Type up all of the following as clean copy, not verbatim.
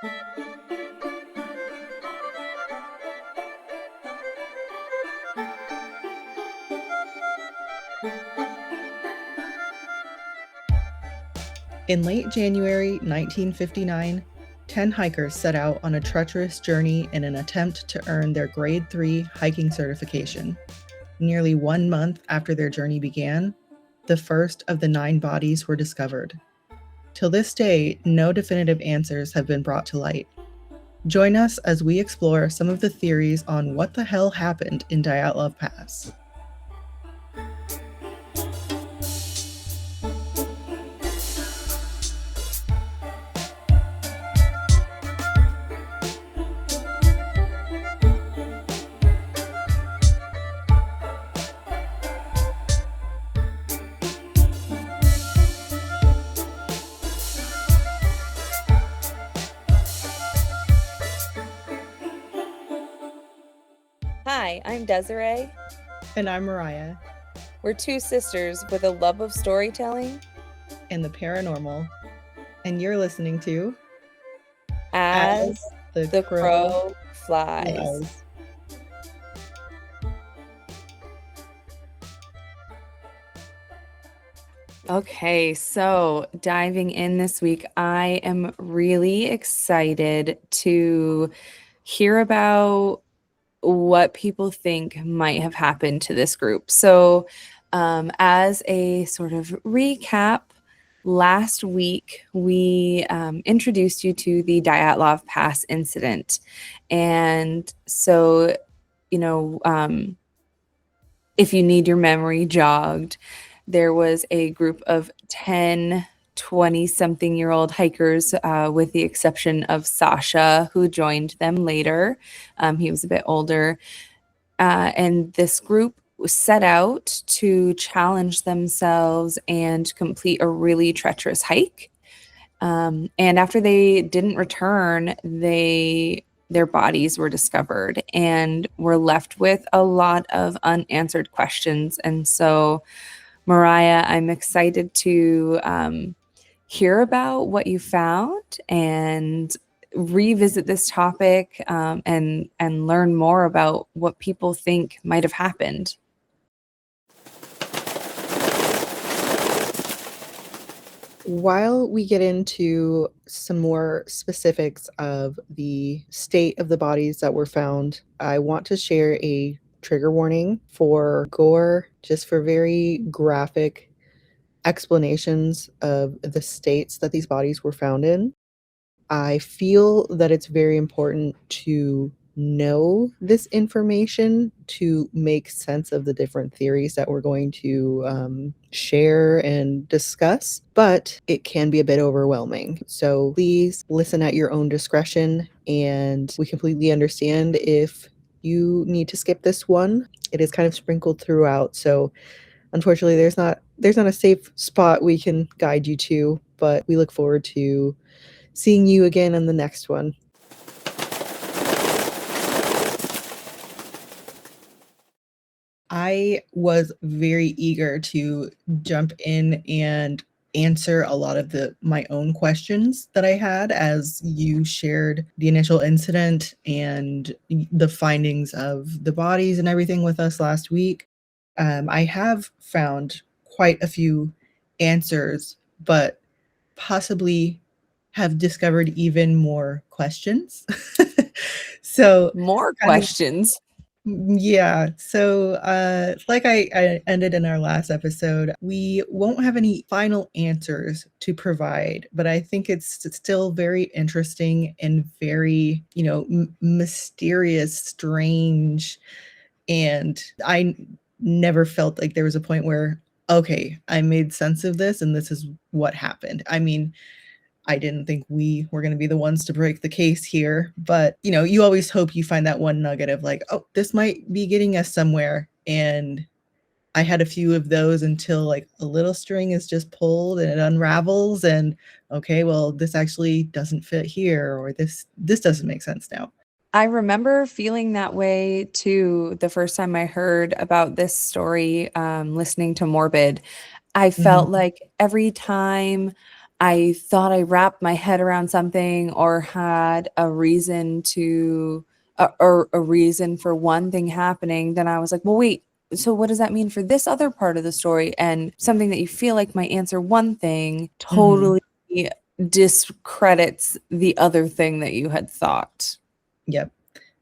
In late January 1959, 10 hikers set out on a treacherous journey in an attempt to earn their Grade 3 hiking certification. Nearly 1 month after their journey began, the first of the 9 bodies were discovered. Till this day, no definitive answers have been brought to light. Join us as we explore some of the theories on what the hell happened in Dyatlov Pass. Hi, I'm Desiree. And I'm Mariah. We're two sisters with a love of storytelling and the paranormal. And you're listening to As the Crow Flies. Okay, so diving in this week, I am really excited to hear about what people think might have happened to this group. So, as a sort of recap, last week we introduced you to the Dyatlov Pass incident. And so, if you need your memory jogged, there was a group of 10 20-something-year-old hikers, with the exception of Sasha, who joined them later. He was a bit older. And this group was set out to challenge themselves and complete a really treacherous hike. And after they didn't return, their bodies were discovered and were left with a lot of unanswered questions. And so, Mariah, I'm excited to hear about what you found and revisit this topic, and learn more about what people think might have happened. While we get into some more specifics of the state of the bodies that were found, I want to share a trigger warning for gore, just for very graphic explanations of the states that these bodies were found in. I feel that it's very important to know this information to make sense of the different theories that we're going to share and discuss, but it can be a bit overwhelming. So please listen at your own discretion, and we completely understand if you need to skip this one. It is kind of sprinkled throughout, so unfortunately there's not a safe spot we can guide you to, but we look forward to seeing you again in the next one. I was very eager to jump in and answer a lot of my own questions that I had as you shared the initial incident and the findings of the bodies and everything with us last week. I have found quite a few answers, but possibly have discovered even more questions. So more questions. Yeah. So, like I ended in our last episode, we won't have any final answers to provide, but I think it's still very interesting and very, mysterious, strange. And I never felt like there was a point where, okay, I made sense of this and this is what happened. I mean, I didn't think we were going to be the ones to break the case here, but you always hope you find that one nugget of like, oh, this might be getting us somewhere. And I had a few of those until like a little string is just pulled and it unravels and okay, well, this actually doesn't fit here, or this doesn't make sense now. I remember feeling that way too the first time I heard about this story, listening to Morbid. I felt like every time I thought I wrapped my head around something or had a reason to or a reason for one thing happening, then I was like, well, wait, so what does that mean for this other part of the story? And something that you feel like might answer one thing Mhm. totally discredits the other thing that you had thought. Yep.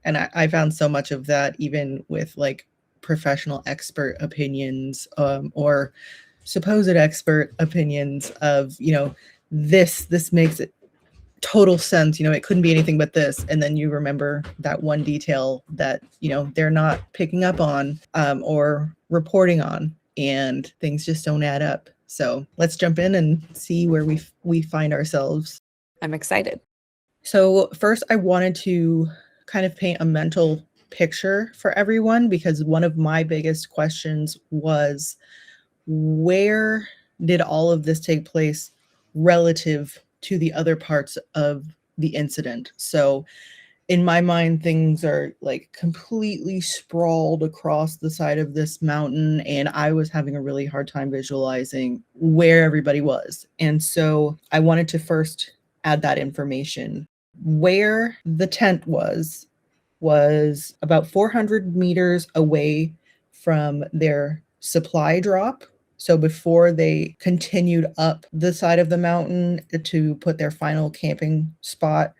And I found so much of that even with like professional expert opinions, or supposed expert opinions of, this makes it total sense. It couldn't be anything but this. And then you remember that one detail that, they're not picking up on, or reporting on, and things just don't add up. So let's jump in and see where we find ourselves. I'm excited. So first, I wanted to kind of paint a mental picture for everyone, because one of my biggest questions was, where did all of this take place relative to the other parts of the incident? So in my mind, things are like completely sprawled across the side of this mountain, and I was having a really hard time visualizing where everybody was. And so I wanted to first add that information. Where the tent was about 400 meters away from their supply drop. So before they continued up the side of the mountain to put their final camping spot,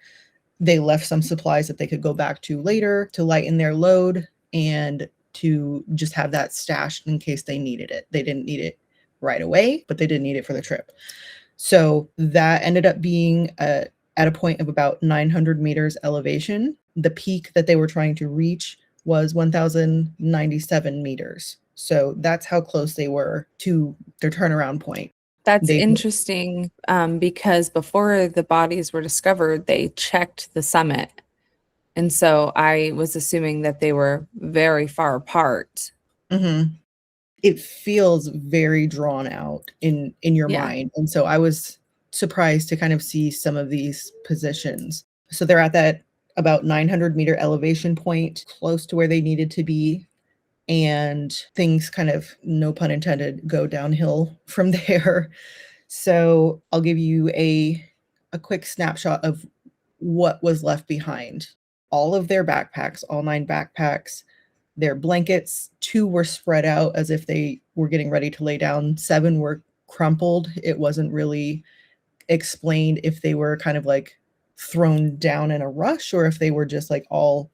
they left some supplies that they could go back to later to lighten their load and to just have that stashed in case they needed it. They didn't need it right away, but they did need it for the trip. So that ended up being at a point of about 900 meters elevation. The peak that they were trying to reach was 1,097 meters. So that's how close they were to their turnaround point. That's They interesting, because before the bodies were discovered, they checked the summit. And so I was assuming that they were very far apart. Mhm. It feels very drawn out in your Yeah. mind, and so I was surprised to kind of see some of these positions. So they're at that about 900-meter elevation point, close to where they needed to be, and things kind of, no pun intended, go downhill from there. So I'll give you a quick snapshot of what was left behind. All of their backpacks, all 9 backpacks, their blankets, 2 were spread out as if they were getting ready to lay down, 7 were crumpled. It wasn't really explained if they were kind of like thrown down in a rush or if they were just like all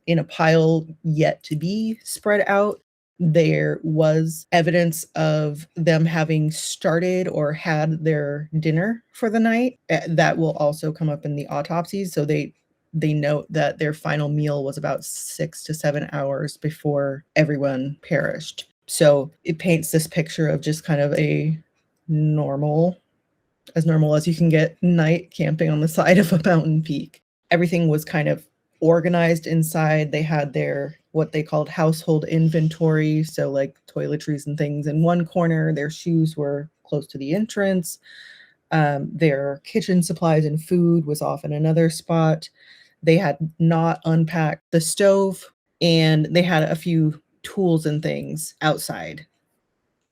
in a pile yet to be spread out. There was evidence of them having started or had their dinner for the night. That will also come up in the autopsies. So they note that their final meal was about 6 to 7 hours before everyone perished. So it paints this picture of just kind of a normal, as normal as you can get, night camping on the side of a mountain peak. Everything was kind of organized inside. They had their what they called household inventory, so like toiletries and things in one corner. Their shoes were close to the entrance. Their kitchen supplies and food was off in another spot. They had not unpacked the stove, and they had a few tools and things outside.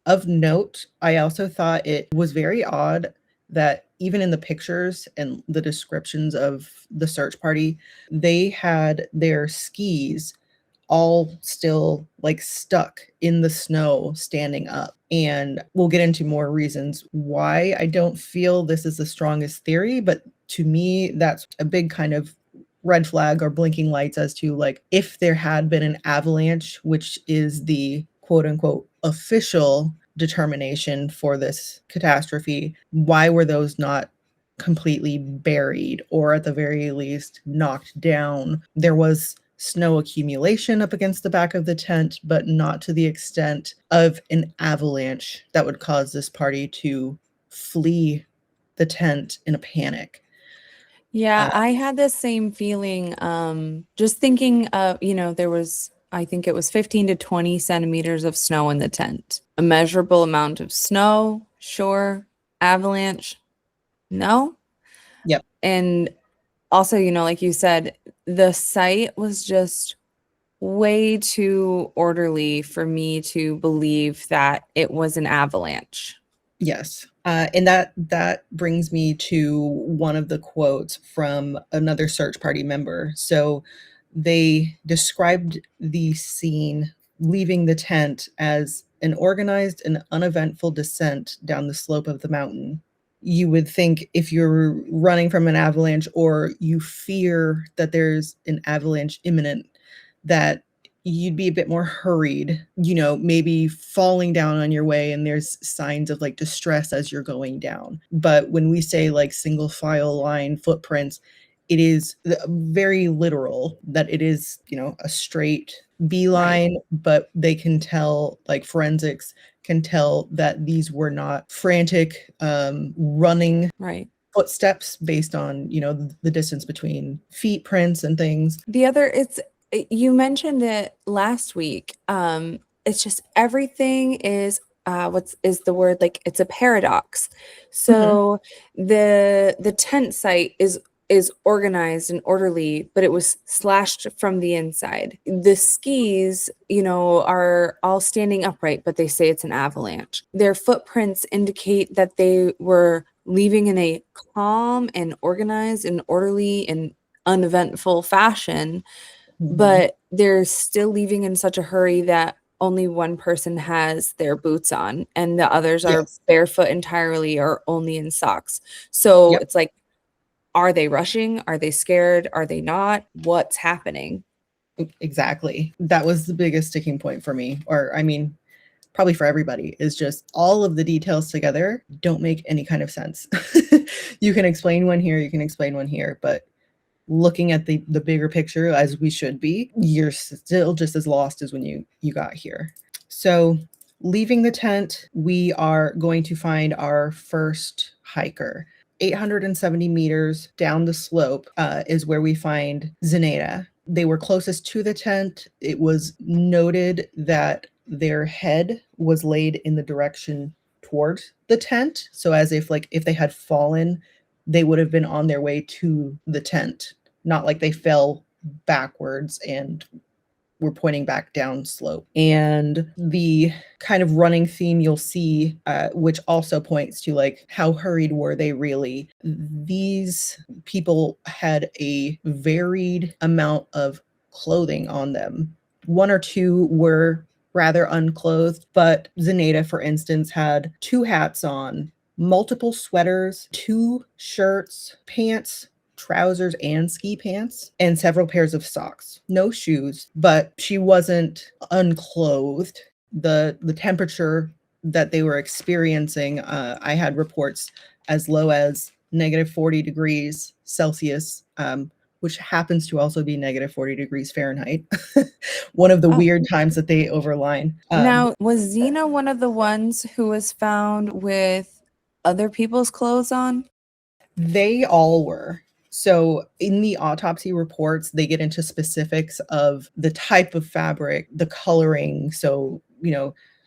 Of note, I also thought it was very odd that even in the pictures and the descriptions of the search party, they had their skis all still like stuck in the snow standing up. And we'll get into more reasons why I don't feel this is the strongest theory, but to me, that's a big kind of red flag or blinking lights as to like if there had been an avalanche, which is the quote unquote official determination for this catastrophe, why were those not completely buried or at the very least knocked down? There was snow accumulation up against the back of the tent, but not to the extent of an avalanche that would cause this party to flee the tent in a panic. Yeah, I had the same feeling. Just thinking of, there was, I think it was 15 to 20 centimeters of snow in the tent. A measurable amount of snow, sure. Avalanche, no. Yep. And also, like you said, the site was just way too orderly for me to believe that it was an avalanche. Yes. And that brings me to one of the quotes from another search party member. So they described the scene leaving the tent as an organized and uneventful descent down the slope of the mountain. You would think if you're running from an avalanche or you fear that there's an avalanche imminent, that you'd be a bit more hurried, maybe falling down on your way and there's signs of like distress as you're going down. But when we say like single file line footprints, it is very literal that it is, a straight Right. beeline, but they can tell, like forensics can tell that these were not frantic running Right. footsteps based on, the distance between feet prints and things. The other, you mentioned it last week. It's just everything is what's is the word, like it's a paradox. Mhm. So the tent site is organized and orderly, but it was slashed from the inside. The skis, are all standing upright, but they say it's an avalanche. Their footprints indicate that they were leaving in a calm and organized and orderly and uneventful fashion, Mhm. but they're still leaving in such a hurry that only one person has their boots on and the others are Yes. barefoot entirely or only in socks. So Yep. it's like, are they rushing? Are they scared? Are they not? What's happening? Exactly. That was the biggest sticking point for me, or I mean, probably for everybody, is just all of the details together don't make any kind of sense. You can explain one here, you can explain one here, but looking at the bigger picture as we should be, you're still just as lost as when you got here. So, leaving the tent, we are going to find our first hiker. 870 meters down the slope is where we find Zenaida. They were closest to the tent. It was noted that their head was laid in the direction towards the tent. So as if they had fallen, they would have been on their way to the tent, not like they fell backwards and we're pointing back down slope. And the kind of running theme you'll see, which also points to like how hurried were they really? These people had a varied amount of clothing on them. One or two were rather unclothed, but Zenaida, for instance, had two hats on, multiple sweaters, two shirts, pants, trousers and ski pants, and several pairs of socks. No shoes, but she wasn't unclothed. The temperature that they were experiencing, I had reports as low as -40 degrees Celsius, which happens to also be -40 degrees Fahrenheit. One of the Oh, weird times that they overline. now was Zena one of the ones who was found with other people's clothes on? They all were. So in the autopsy reports, they get into specifics of the type of fabric, the coloring. So,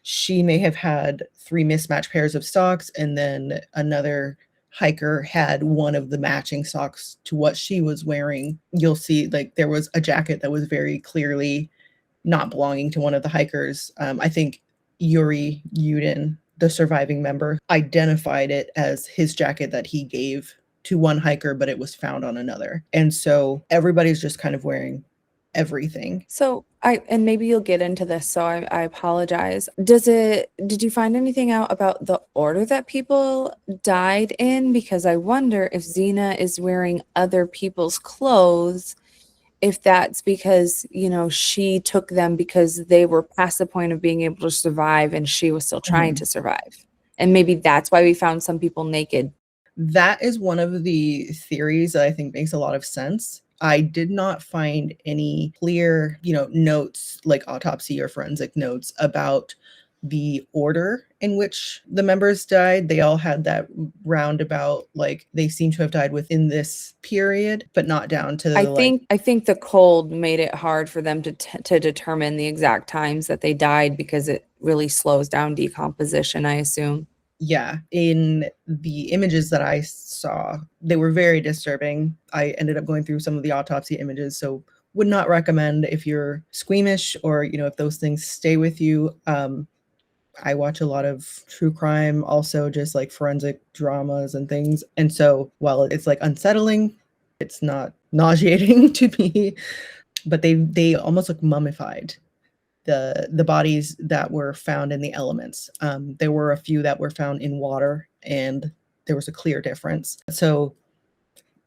she may have had three mismatched pairs of socks, and then another hiker had one of the matching socks to what she was wearing. You'll see like there was a jacket that was very clearly not belonging to one of the hikers. I think Yuri Yudin, the surviving member, identified it as his jacket that he gave to one hiker, but it was found on another. And so everybody's just kind of wearing everything. So and maybe you'll get into this, so I apologize. Did you find anything out about the order that people died in? Because I wonder if Xena is wearing other people's clothes, if that's because, she took them because they were past the point of being able to survive and she was still trying Mhm. to survive. And maybe that's why we found some people naked. That is one of the theories that I think makes a lot of sense. I did not find any clear, notes like autopsy or forensic notes about the order in which the members died. They all had that roundabout, like they seem to have died within this period, but not down to I the like, think I think the cold made it hard for them to determine the exact times that they died because it really slows down decomposition, I assume. yeah, in the images that I saw, they were very disturbing. I ended up going through some of the autopsy images, so would not recommend if you're squeamish or, if those things stay with you. I watch a lot of true crime, also just like forensic dramas and things. And so while it's like unsettling, it's not nauseating to me, but they almost look mummified. The bodies that were found in the elements. There were a few that were found in water, and there was a clear difference. So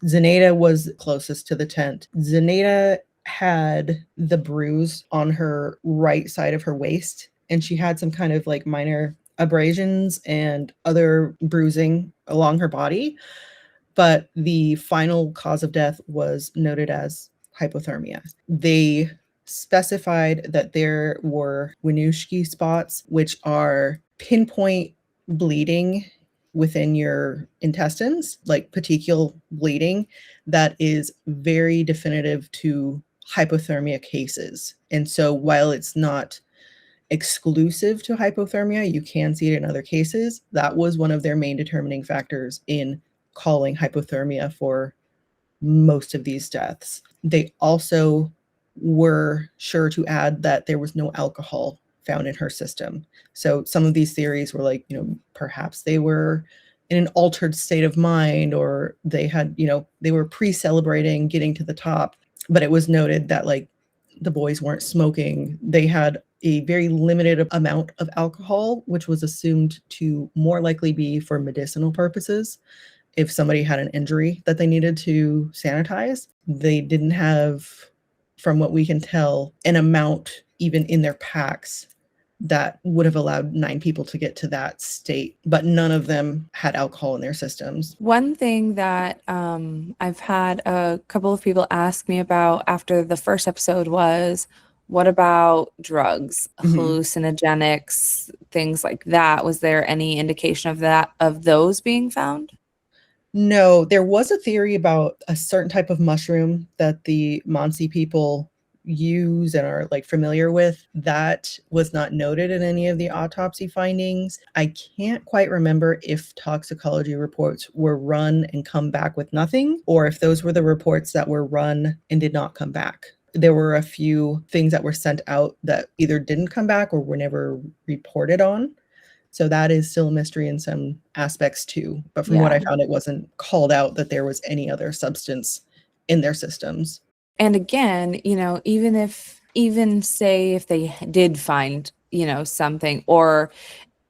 Zenaida was closest to the tent. Zenaida had the bruise on her right side of her waist, and she had some kind of like minor abrasions and other bruising along her body. But the final cause of death was noted as hypothermia. They specified that there were Winooski spots, which are pinpoint bleeding within your intestines, like petechial bleeding, that is very definitive to hypothermia cases. And so while it's not exclusive to hypothermia, you can see it in other cases. That was one of their main determining factors in calling hypothermia for most of these deaths. They also were sure to add that there was no alcohol found in her system. So some of these theories were like, perhaps they were in an altered state of mind, or they had, they were pre-celebrating getting to the top. But it was noted that like the boys weren't smoking. They had a very limited amount of alcohol, which was assumed to more likely be for medicinal purposes. If somebody had an injury that they needed to sanitize, they didn't have, from what we can tell, an amount even in their packs that would have allowed 9 people to get to that state, but none of them had alcohol in their systems. One thing that I've had a couple of people ask me about after the first episode was, what about drugs, hallucinogenics, things like that? Was there any indication of those being found? No, there was a theory about a certain type of mushroom that the Mansi people use and are like familiar with. That was not noted in any of the autopsy findings. I can't quite remember if toxicology reports were run and come back with nothing, or if those were the reports that were run and did not come back. There were a few things that were sent out that either didn't come back or were never reported on. So that is still a mystery in some aspects too. But from what I found, it wasn't called out that there was any other substance in their systems. And again, even say if they did find, something, or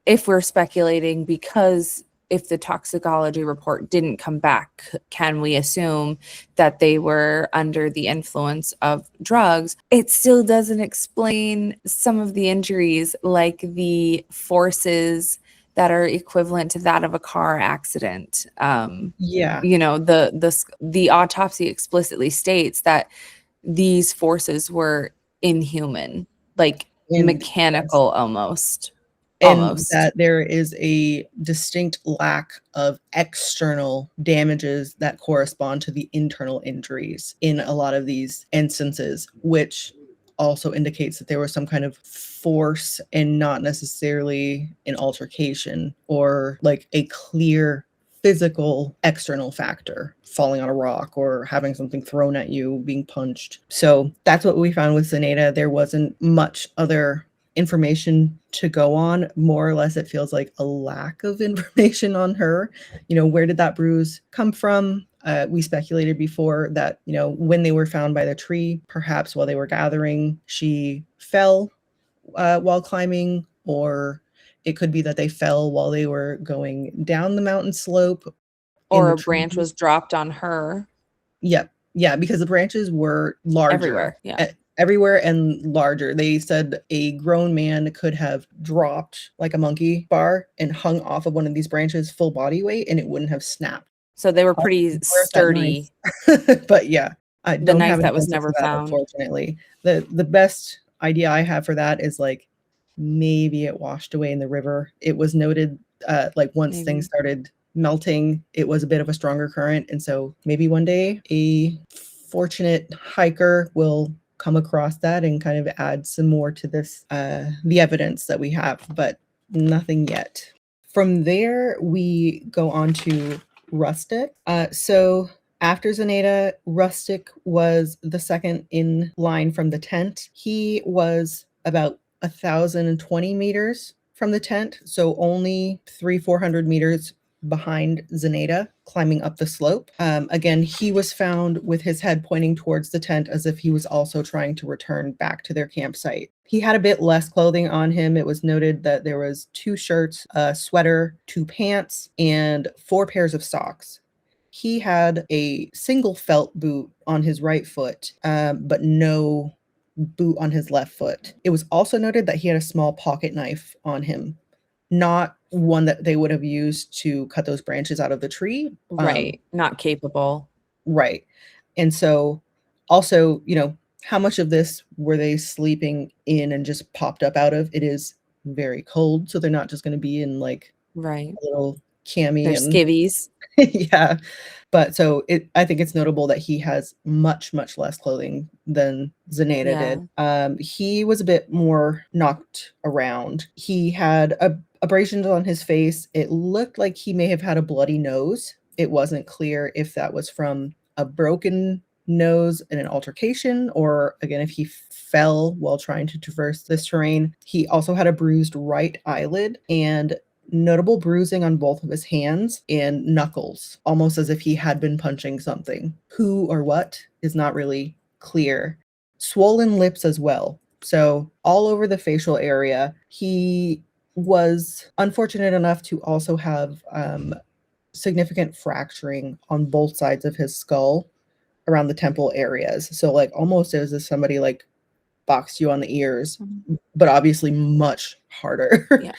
if we're speculating, because if the toxicology report didn't come back, can we assume that they were under the influence of drugs? It still doesn't explain some of the injuries, like the forces that are equivalent to that of a car accident. Yeah. The autopsy explicitly states that these forces were inhuman, like mechanical almost. And that there is a distinct lack of external damages that correspond to the internal injuries in a lot of these instances, which also indicates that there was some kind of force and not necessarily an altercation or like a clear physical external factor, falling on a rock or having something thrown at you, being punched. So that's what we found with Zenaida. There wasn't much other information to go on. More or less, it feels like a lack of information on her. Where did that bruise come from? We speculated before that, when they were found by the tree, perhaps while they were gathering, she fell while climbing, or it could be that they fell while they were going down the mountain slope. Or a branch was dropped on her. Yep. Yeah, because the branches were larger. Everywhere. Yeah. Everywhere and larger. They said a grown man could have dropped like a monkey bar and hung off of one of these branches full body weight, and it wouldn't have snapped. So they were pretty sturdy. But yeah, I don't have that was never found. Unfortunately, the best idea I have for that is like maybe it washed away in the river. It was noted like once things started melting, it was a bit of a stronger current, and so maybe one day a fortunate hiker will come across that and kind of add some more to this, the evidence that we have, but nothing yet. From there, we go on to Rustic. So after Zenaida, Rustic was the second in line from the tent. He was about 1,020 meters from the tent, so only 400 meters behind Zenata, climbing up the slope. Again, he was found with his head pointing towards the tent as if he was also trying to return back to their campsite. He had a bit less clothing on him. It was noted that there was 2 shirts, a sweater, 2 pants, and 4 pairs of socks. He had a single felt boot on his right foot, but no boot on his left foot. It was also noted that he had a small pocket knife on him, not one that they would have used to cut those branches out of the tree. Right. Not capable. Right. And so also, how much of this were they sleeping in and just popped up out of? It is very cold, so they're not just going to be in like Right. a little cami They're and skivvies. yeah. But so I think it's notable that he has much, much less clothing than Zenata Yeah. did. He was a bit more knocked around. He had abrasions on his face. It looked like he may have had a bloody nose. It wasn't clear if that was from a broken nose in an altercation or, again, if he fell while trying to traverse this terrain. He also had a bruised right eyelid and notable bruising on both of his hands and knuckles, almost as if he had been punching something. Who or what is not really clear. Swollen lips as well. So all over the facial area. He was unfortunate enough to also have significant fracturing on both sides of his skull around the temple areas. So like almost as if somebody like boxed you on the ears, but obviously much harder. Yeah.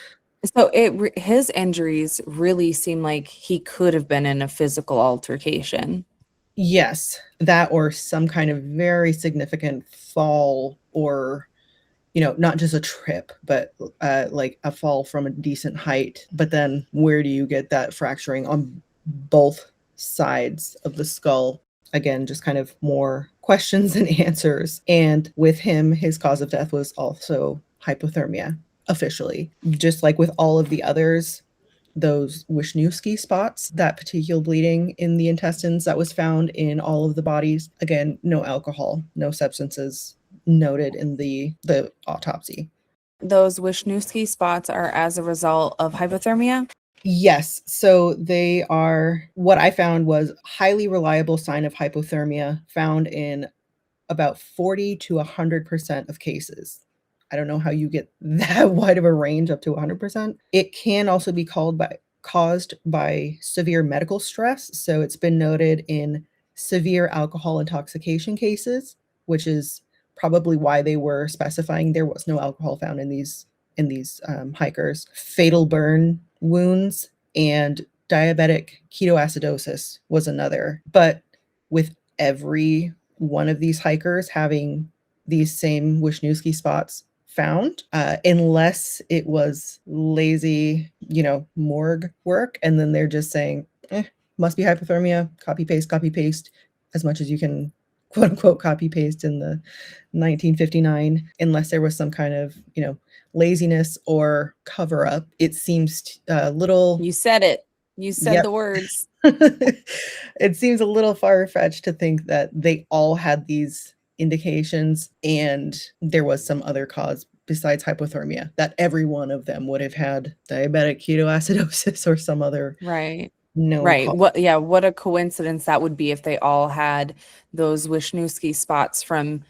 So his injuries really seem like he could have been in a physical altercation. Yes, that or some kind of very significant fall or, not just a trip, but like a fall from a decent height. But then where do you get that fracturing on both sides of the skull? Again, just kind of more questions than answers. And with him, his cause of death was also hypothermia, officially. Just like with all of the others, those Wisniewski spots, that petechial bleeding in the intestines that was found in all of the bodies. Again, no alcohol, no substances noted in the autopsy. Those Wisniewski spots are as a result of hypothermia? Yes. So they are, what I found was highly reliable sign of hypothermia found in about 40 to 100% of cases. I don't know how you get that wide of a range up to 100%. It can also be caused by severe medical stress. So it's been noted in severe alcohol intoxication cases, which is probably why they were specifying there was no alcohol found in these hikers. Fatal burn wounds and diabetic ketoacidosis was another. But with every one of these hikers having these same Wisniewski spots found, unless it was lazy, morgue work, and then they're just saying, must be hypothermia, copy paste, as much as you can quote unquote copy paste in the 1959, unless there was some kind of, laziness or cover up. It seems a little. You said it. You said Yep. the words. It seems a little far-fetched to think that they all had these indications and there was some other cause besides hypothermia, that every one of them would have had diabetic ketoacidosis or some other Right. known Right. cause. What a coincidence that would be if they all had those Wisniewski spots from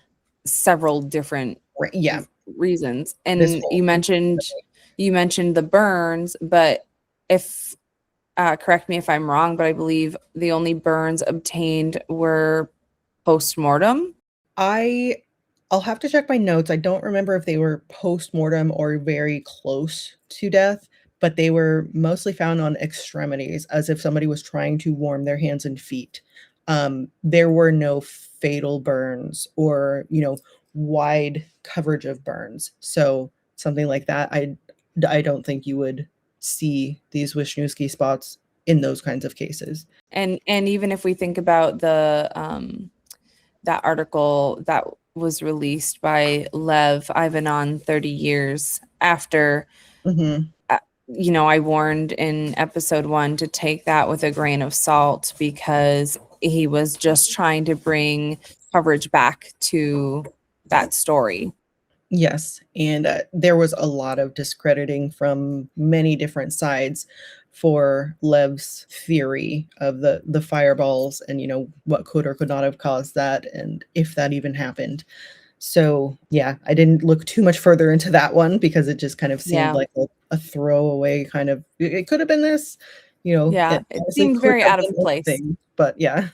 several different Yeah, reasons. this And whole. you mentioned the burns, but if correct me if I'm wrong, but I believe the only burns obtained were post-mortem. I'll have to check my notes. I don't remember if they were post-mortem or very close to death, but they were mostly found on extremities, as if somebody was trying to warm their hands and feet. There were no fatal burns or, wide coverage of burns. So something like that, I don't think you would see these Wisniewski spots in those kinds of cases. And even if we think about the that article that was released by Lev Ivanon 30 years after, Mhm. I warned in episode 1 to take that with a grain of salt because he was just trying to bring coverage back to that story. Yes, and there was a lot of discrediting from many different sides for Lev's theory of the fireballs and what could or could not have caused that and if that even happened. So yeah, I didn't look too much further into that one because it just kind of seemed Yeah. like a throwaway kind of it could have been this, Yeah. it It honestly seemed could very have out been of this place. thing, but yeah.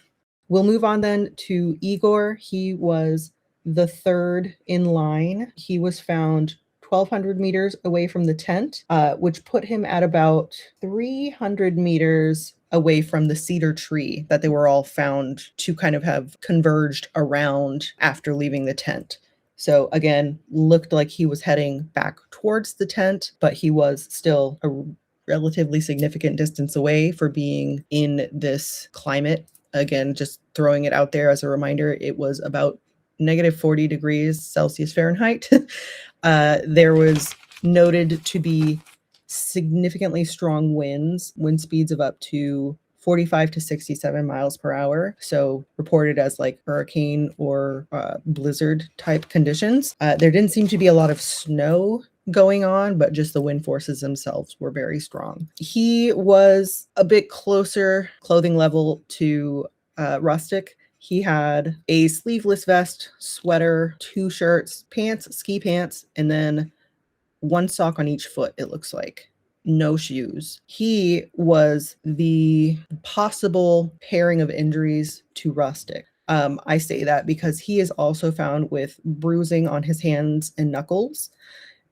We'll move on then to Igor. He was the third in line. He was found 1,200 meters away from the tent, which put him at about 300 meters away from the cedar tree that they were all found to kind of have converged around after leaving the tent. So again, looked like he was heading back towards the tent, but he was still a relatively significant distance away for being in this climate. Again, just throwing it out there as a reminder, it was about negative 40 degrees Celsius Fahrenheit. There was noted to be significantly strong winds, wind speeds of up to 45 to 67 miles per hour. So reported as like hurricane or blizzard type conditions. There didn't seem to be a lot of snow going on, but just the wind forces themselves were very strong. He was a bit closer clothing level to Rustic. He had a sleeveless vest, sweater, 2 shirts, pants, ski pants, and then 1 sock on each foot, it looks like. No shoes. He was the possible pairing of injuries to Rustic. I say that because he is also found with bruising on his hands and knuckles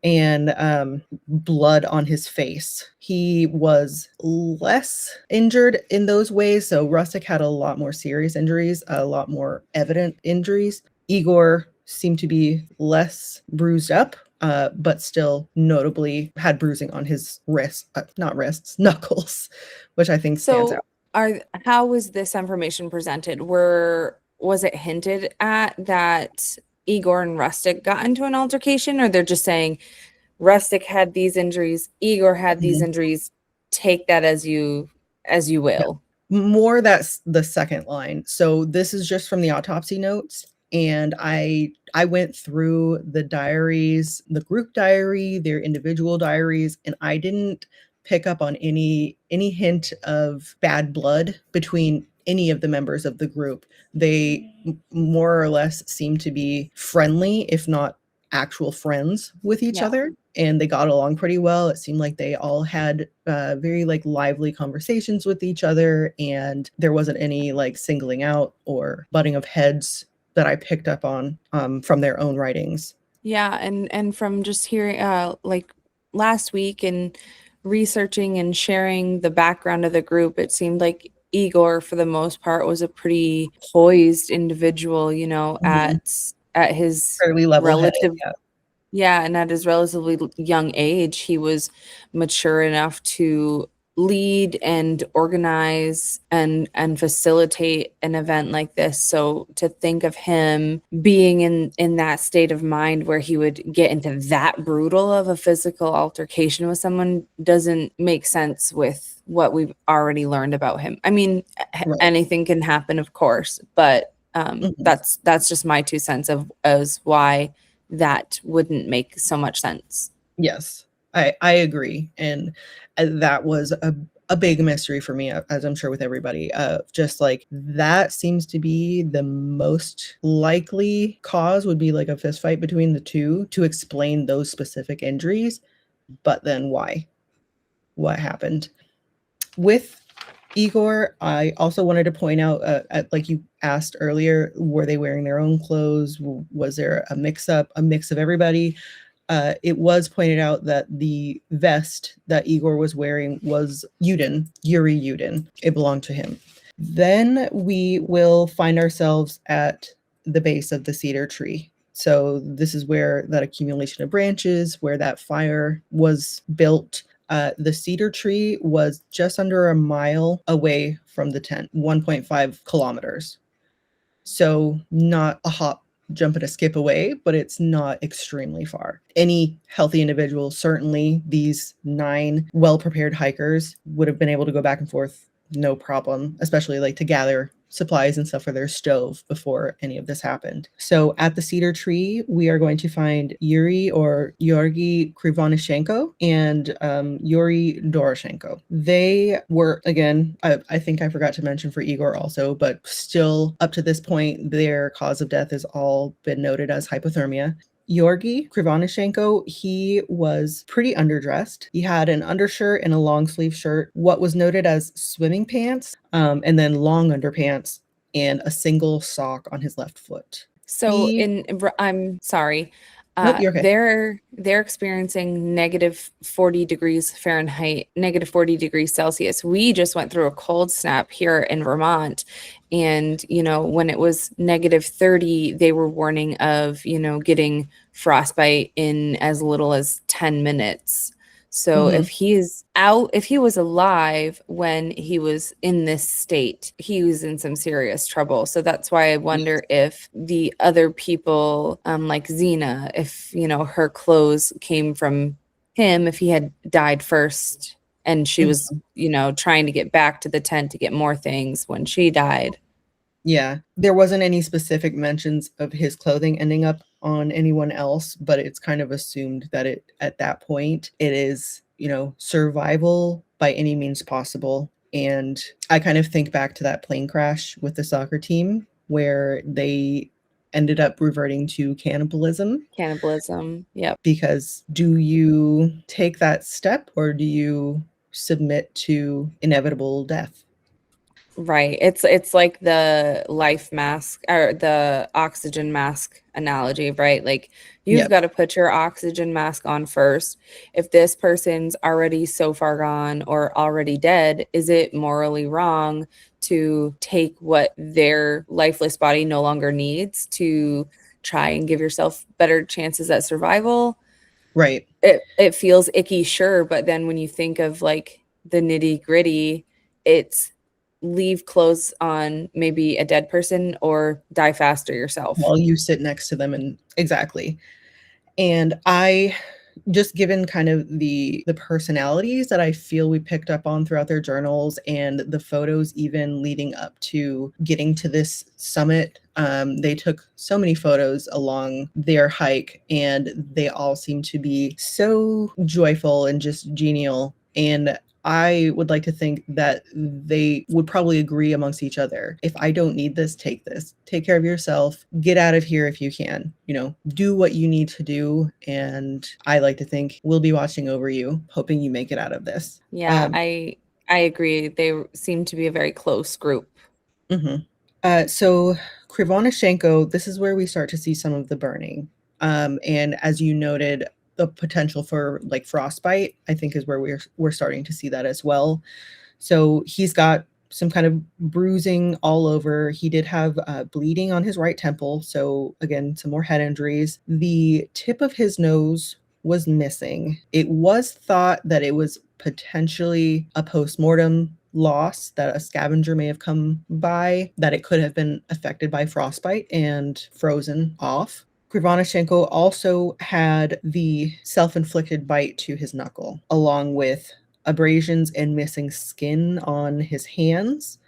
and blood on his face. He was less injured in those ways. So Rustic had a lot more serious injuries, a lot more evident injuries. Igor seemed to be less bruised up, but still notably had bruising on his wrists, not wrists, knuckles, which I think stands out. So how was this information presented? Was it hinted at that Igor and Rustic got into an altercation, or they're just saying Rustic had these injuries, Igor had these Mhm. injuries, take that as you will? More that's the second line. So this is just from the autopsy notes, and I went through the diaries, the group diary, their individual diaries, and I didn't pick up on any hint of bad blood between any of the members of the group. They more or less seem to be friendly, if not actual friends with each Yeah. other, and they got along pretty well. It seemed like they all had very like lively conversations with each other, and there wasn't any like singling out or butting of heads that I picked up on from their own writings. Yeah, and from just hearing like last week and researching and sharing the background of the group, it seemed like Igor for the most part was a pretty poised individual, Mhm. at his Fairly level-headed, relative. yeah. Yeah, and at his relatively young age, he was mature enough to lead and organize and facilitate an event like this. So to think of him being in that state of mind where he would get into that brutal of a physical altercation with someone doesn't make sense with what we've already learned about him. I mean, Right. anything can happen, of course, but Mhm. that's just my 2 cents of as why that wouldn't make so much sense. Yes, I agree, and that was a big mystery for me, as I'm sure with everybody. Just like that seems to be the most likely cause would be like a fist fight between the two to explain those specific injuries. But then why? What happened? With Igor, I also wanted to point out, like you asked earlier, were they wearing their own clothes? Was there a mix up, a mix of everybody? It was pointed out that the vest that Igor was wearing was Yuri Yudin. It belonged to him. Then we will find ourselves at the base of the cedar tree. So this is where that accumulation of branches, where that fire was built. The cedar tree was just under a mile away from the tent, 1.5 kilometers. So not a hop, jump, and a skip away, but it's not extremely far. Any healthy individual, certainly these 9 well-prepared hikers would have been able to go back and forth no problem, especially like to gather supplies and stuff for their stove before any of this happened. So at the cedar tree, we are going to find Yuri or Georgy Krivonishenko and Yuri Doroshenko. They were, again, I think I forgot to mention for Igor also, but still up to this point, their cause of death has all been noted as hypothermia. Georgy Krivonishenko, he was pretty underdressed. He had an undershirt and a long sleeve shirt, what was noted as swimming pants, and then long underpants, and a single sock on his left foot. So I'm sorry. Nope, you're okay. They're experiencing negative 40 degrees Fahrenheit, negative 40 degrees Celsius. We just went through a cold snap here in Vermont. And, when it was negative 30, they were warning of, getting frostbite in as little as 10 minutes. So Mhm. if he was alive when he was in this state, he was in some serious trouble. So that's why I wonder if the other people, like Xena, if, her clothes came from him, if he had died first and she was, Mhm. trying to get back to the tent to get more things when she died. Yeah, there wasn't any specific mentions of his clothing ending up on anyone else, but it's kind of assumed that at that point, it is, survival by any means possible. And I kind of think back to that plane crash with the soccer team where they ended up reverting to cannibalism. Cannibalism. Yep. Because do you take that step or do you submit to inevitable death? Right. It's like the life mask or the oxygen mask analogy, right? Like you've Yep. got to put your oxygen mask on first. If this person's already so far gone or already dead, is it morally wrong to take what their lifeless body no longer needs to try and give yourself better chances at survival? Right. It feels icky, sure, but then when you think of like the nitty-gritty, it's leave clothes on maybe a dead person or die faster yourself. While you sit next to them, and exactly. And I just given kind of the personalities that I feel we picked up on throughout their journals and the photos even leading up to getting to this summit, they took so many photos along their hike, and they all seem to be so joyful and just genial. And I would like to think that they would probably agree amongst each other. If I don't need this, take this. Take care of yourself. Get out of here if you can. Do what you need to do. And I like to think we'll be watching over you, hoping you make it out of this. Yeah, I agree. They seem to be a very close group. Mhm. So Krivonishenko, this is where we start to see some of the burning. And as you noted, the potential for like frostbite, I think is where we're starting to see that as well. So he's got some kind of bruising all over. He did have bleeding on his right temple. So again, some more head injuries. The tip of his nose was missing. It was thought that it was potentially a postmortem loss, that a scavenger may have come by, that it could have been affected by frostbite and frozen off. Krivonishenko also had the self-inflicted bite to his knuckle, along with abrasions and missing skin on his hands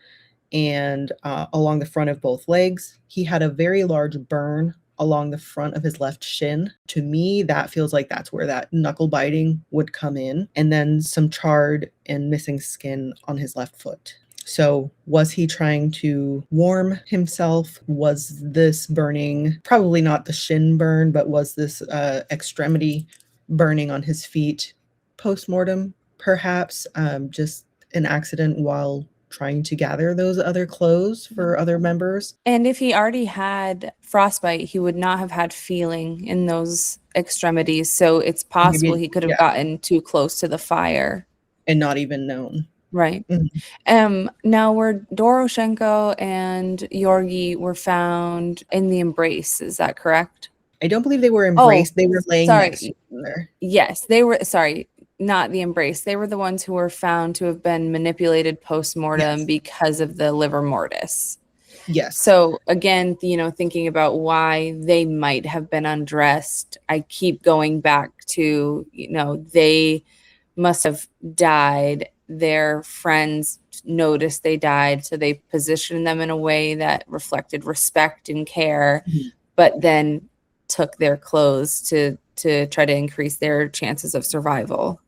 and along the front of both legs. He had a very large burn along the front of his left shin. To me, that feels like that's where that knuckle biting would come in. And then some charred and missing skin on his left foot. So, was he trying to warm himself? Was this burning, probably not the shin burn, but was this extremity burning on his feet post-mortem? Perhaps just an accident while trying to gather those other clothes for other members. And if he already had frostbite, he would not have had feeling in those extremities. So it's possible Maybe, he could have yeah, gotten too close to the fire. and not even known. Right. Mhm. Now where Doroshenko and Georgi were found in the embrace, is that correct? I don't believe they were Oh, embraced. They were laying next to sorry. each other. Yes, they were, sorry, not the embrace. They were the ones who were found to have been manipulated post-mortem Yes. because of the livor mortis. Yes. So again, thinking about why they might have been undressed, I keep going back to, they must have died their friends noticed they died, so they positioned them in a way that reflected respect and care, but then took their clothes to try to increase their chances of survival.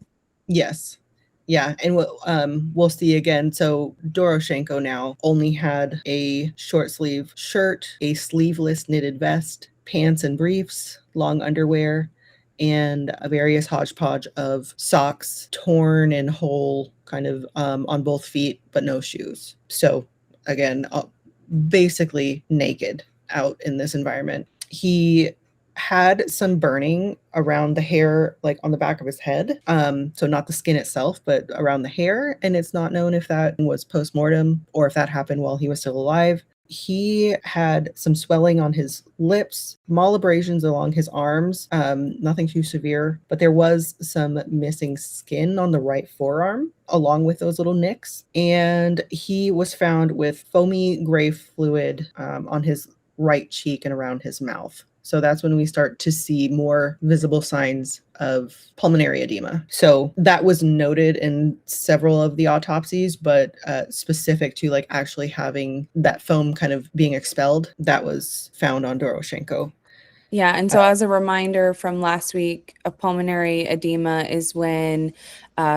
Yes. Yeah, and we'll see again. So Doroshenko now only had a short sleeve shirt, a sleeveless knitted vest, pants and briefs, long underwear, and a various hodgepodge of socks, torn and whole, kind of on both feet, but no shoes. So again, basically naked out in this environment. He had some burning around the hair, like on the back of his head. So not the skin itself, but around the hair. And it's not known if that was post-mortem or if that happened while he was still alive. He had some swelling on his lips, small abrasions along his arms, nothing too severe, but there was some missing skin on the right forearm, along with those little nicks. And he was found with foamy gray fluid on his right cheek and around his mouth. So that's when we start to see more visible signs of pulmonary edema. So that was noted in several of the autopsies, but specific to like actually having that foam kind of being expelled, that was found on Doroshenko. Yeah, and so as a reminder from last week, a pulmonary edema is when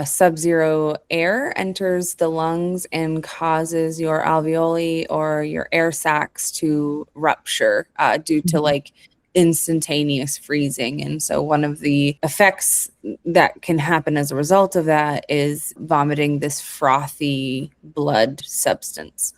sub-zero air enters the lungs and causes your alveoli or your air sacs to rupture due to like instantaneous freezing. And so one of the effects that can happen as a result of that is vomiting this frothy blood substance.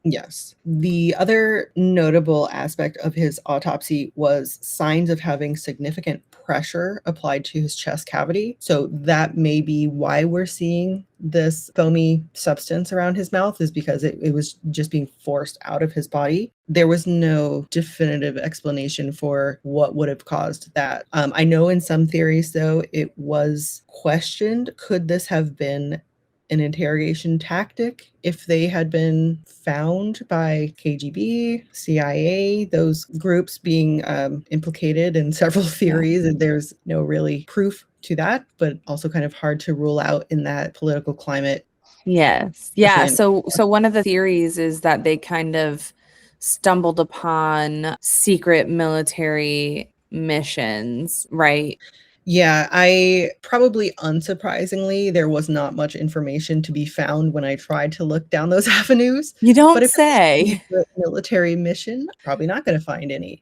Yes. The other notable aspect of his autopsy was signs of having significant pressure applied to his chest cavity. So that may be why we're seeing this foamy substance around his mouth, is because it was just being forced out of his body. There was no definitive explanation for what would have caused that. I know in some theories, though, it was questioned. Could this have been an interrogation tactic if they had been found by KGB, CIA, those groups being implicated in several theories, and there's no really proof to that, but also kind of hard to rule out in that political climate. Yes. Yeah. So one of the theories is that they kind of stumbled upon secret military missions, right? Yeah, I probably unsurprisingly, there was not much information to be found when I tried to look down those avenues. You But don't if it was a say. secret military mission, probably not going to find any.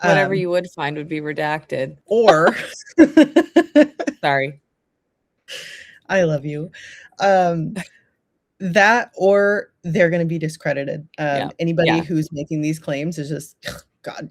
Whatever you would find would be redacted. Or Sorry. I love you. That or they're going to be discredited. Anybody who's making these claims is just, God,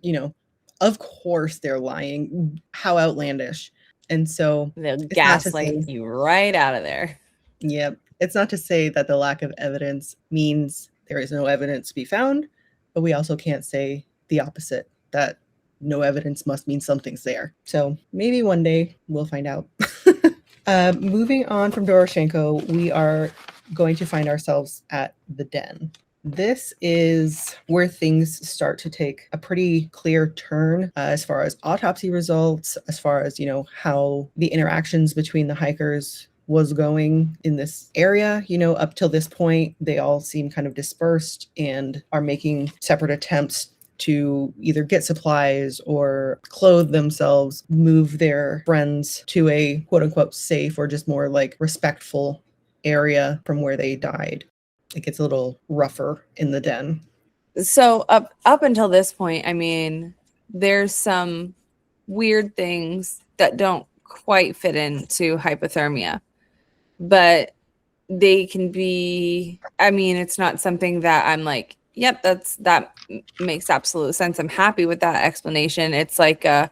of course they're lying. How outlandish. And so They'll it's not to gaslight say, you right out of there. yep, it's not to say that the lack of evidence means there is no evidence to be found, but we also can't say the opposite, that no evidence must mean something's there. So maybe one day we'll find out. Moving on from Doroshenko, we are going to find ourselves at the den. This is where things start to take a pretty clear turn as far as autopsy results, as far as, how the interactions between the hikers was going in this area. Up till this point, they all seem kind of dispersed and are making separate attempts to either get supplies or clothe themselves, move their friends to a quote unquote safe or just more like respectful area from where they died. It gets a little rougher in the den. So up until this point, I mean, there's some weird things that don't quite fit into hypothermia, but they can be, I mean, it's not something that I'm like, yep, that makes absolute sense. I'm happy with that explanation. It's like, I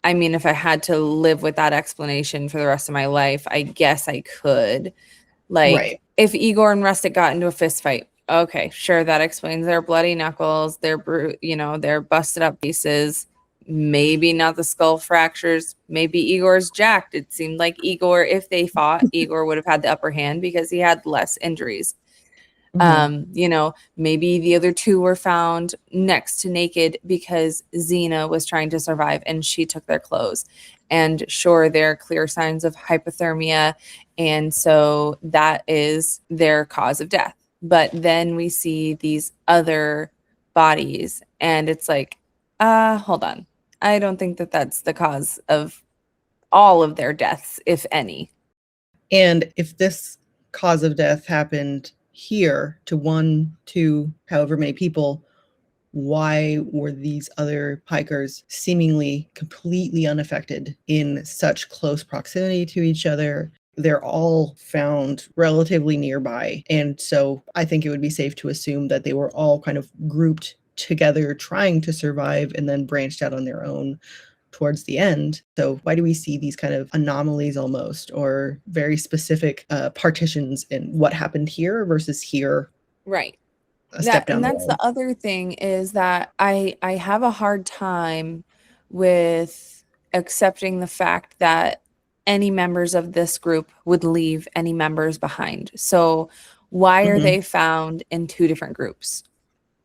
mean, if I had to live with that explanation for the rest of my life, I guess I could. Like, Right. if Igor and Rustic got into a fist fight, okay, sure, that explains their bloody knuckles, their busted up pieces, maybe not the skull fractures, maybe Igor's jacked. It seemed like Igor, if they fought, Igor would have had the upper hand because he had less injuries. Maybe the other two were found next to naked because Xena was trying to survive and she took their clothes. And sure, there are clear signs of hypothermia. And so that is their cause of death. But then we see these other bodies, and it's like, hold on. I don't think that that's the cause of all of their deaths, if any. And if this cause of death happened here to 1, 2, however many people, why were these other hikers seemingly completely unaffected in such close proximity to each other? They're all found relatively nearby. And so I think it would be safe to assume that they were all kind of grouped together trying to survive and then branched out on their own towards the end. So why do we see these kind of anomalies almost, or very specific partitions in what happened here versus here, Right. a step down And the that's the road? other thing, is that I have a hard time with accepting the fact that any members of this group would leave any members behind. So why are Mhm. they found in two different groups?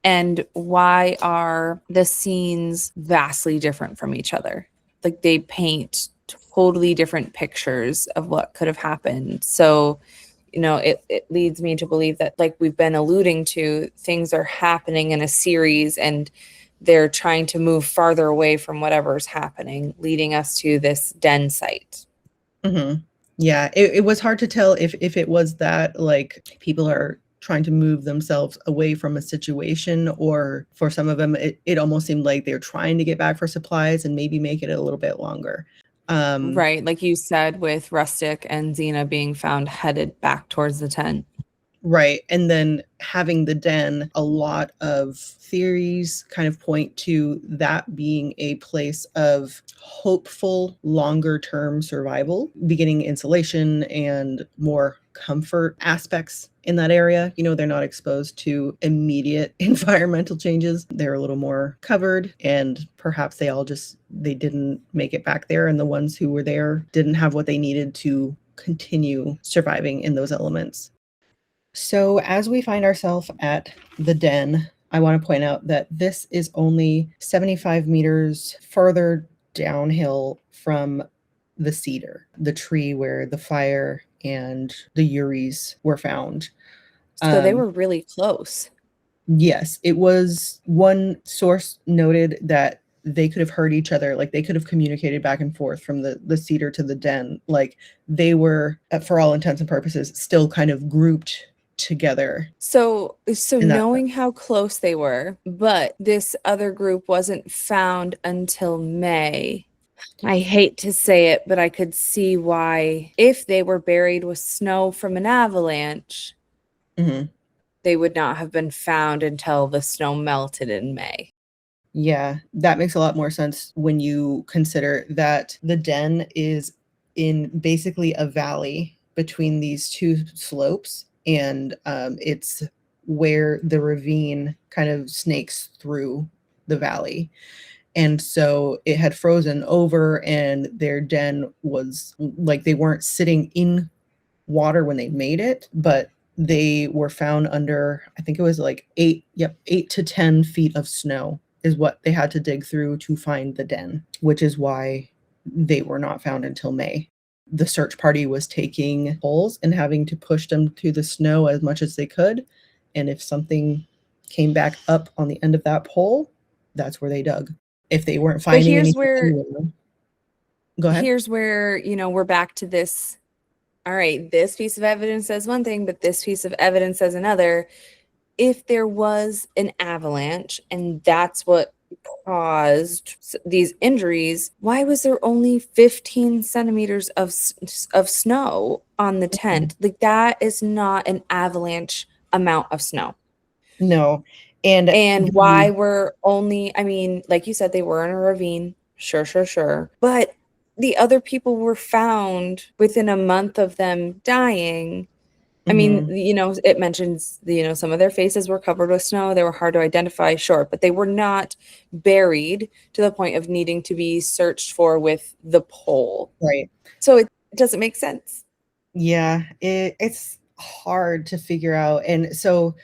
And why are the scenes vastly different from each other? Like, they paint totally different pictures of what could have happened. So, it leads me to believe that, like we've been alluding to, things are happening in a series, and they're trying to move farther away from whatever's happening, leading us to this den site. Mhm. Yeah, it was hard to tell if it was that, like, people are trying to move themselves away from a situation, or for some of them, it almost seemed like they're trying to get back for supplies and maybe make it a little bit longer. Um, Right. Like you said, with Rustic and Xena being found headed back towards the tent. Right, and then having the den, a lot of theories kind of point to that being a place of hopeful longer-term survival, beginning insulation and more comfort aspects in that area. They're not exposed to immediate environmental changes. They're a little more covered, and perhaps they didn't make it back there, and the ones who were there didn't have what they needed to continue surviving in those elements. So, as we find ourselves at the den, I want to point out that this is only 75 meters further downhill from the cedar, the tree where the fire and the Uris were found. So they Um, were really close. yes, it was one source noted that they could have heard each other, like they could have communicated back and forth from the cedar to the den. Like they were, for all intents and purposes, still kind of grouped together So in that. knowing how close they were, but this other group wasn't found until May. I hate to say it, but I could see why, if they were buried with snow from an avalanche, Mhm. they would not have been found until the snow melted in May. Yeah, that makes a lot more sense when you consider that the den is in basically a valley between these two slopes, and it's where the ravine kind of snakes through the valley. And so it had frozen over, and their den was like they weren't sitting in water when they made it, but they were found under, I think it was like 8 to 10 feet of snow is what they had to dig through to find the den, which is why they were not found until May. The search party was taking poles and having to push them through the snow as much as they could. And if something came back up on the end of that pole, that's where they dug. If they weren't But finding anything anywhere, go ahead. here's where, we're back to this. All right, this piece of evidence says one thing, but this piece of evidence says another. If there was an avalanche and that's what caused these injuries, why was there only 15 centimeters of snow on the tent? Like, that is not an avalanche amount of snow. No. And And why the were only, I mean, like you said, they were in a ravine. Sure, sure, sure. But the other people were found within a month of them dying. I mean, mhm. it mentions, some of their faces were covered with snow. They were hard to identify, sure, but they were not buried to the point of needing to be searched for with the pole. Right. So it doesn't make sense. Yeah, it's hard to figure out, and so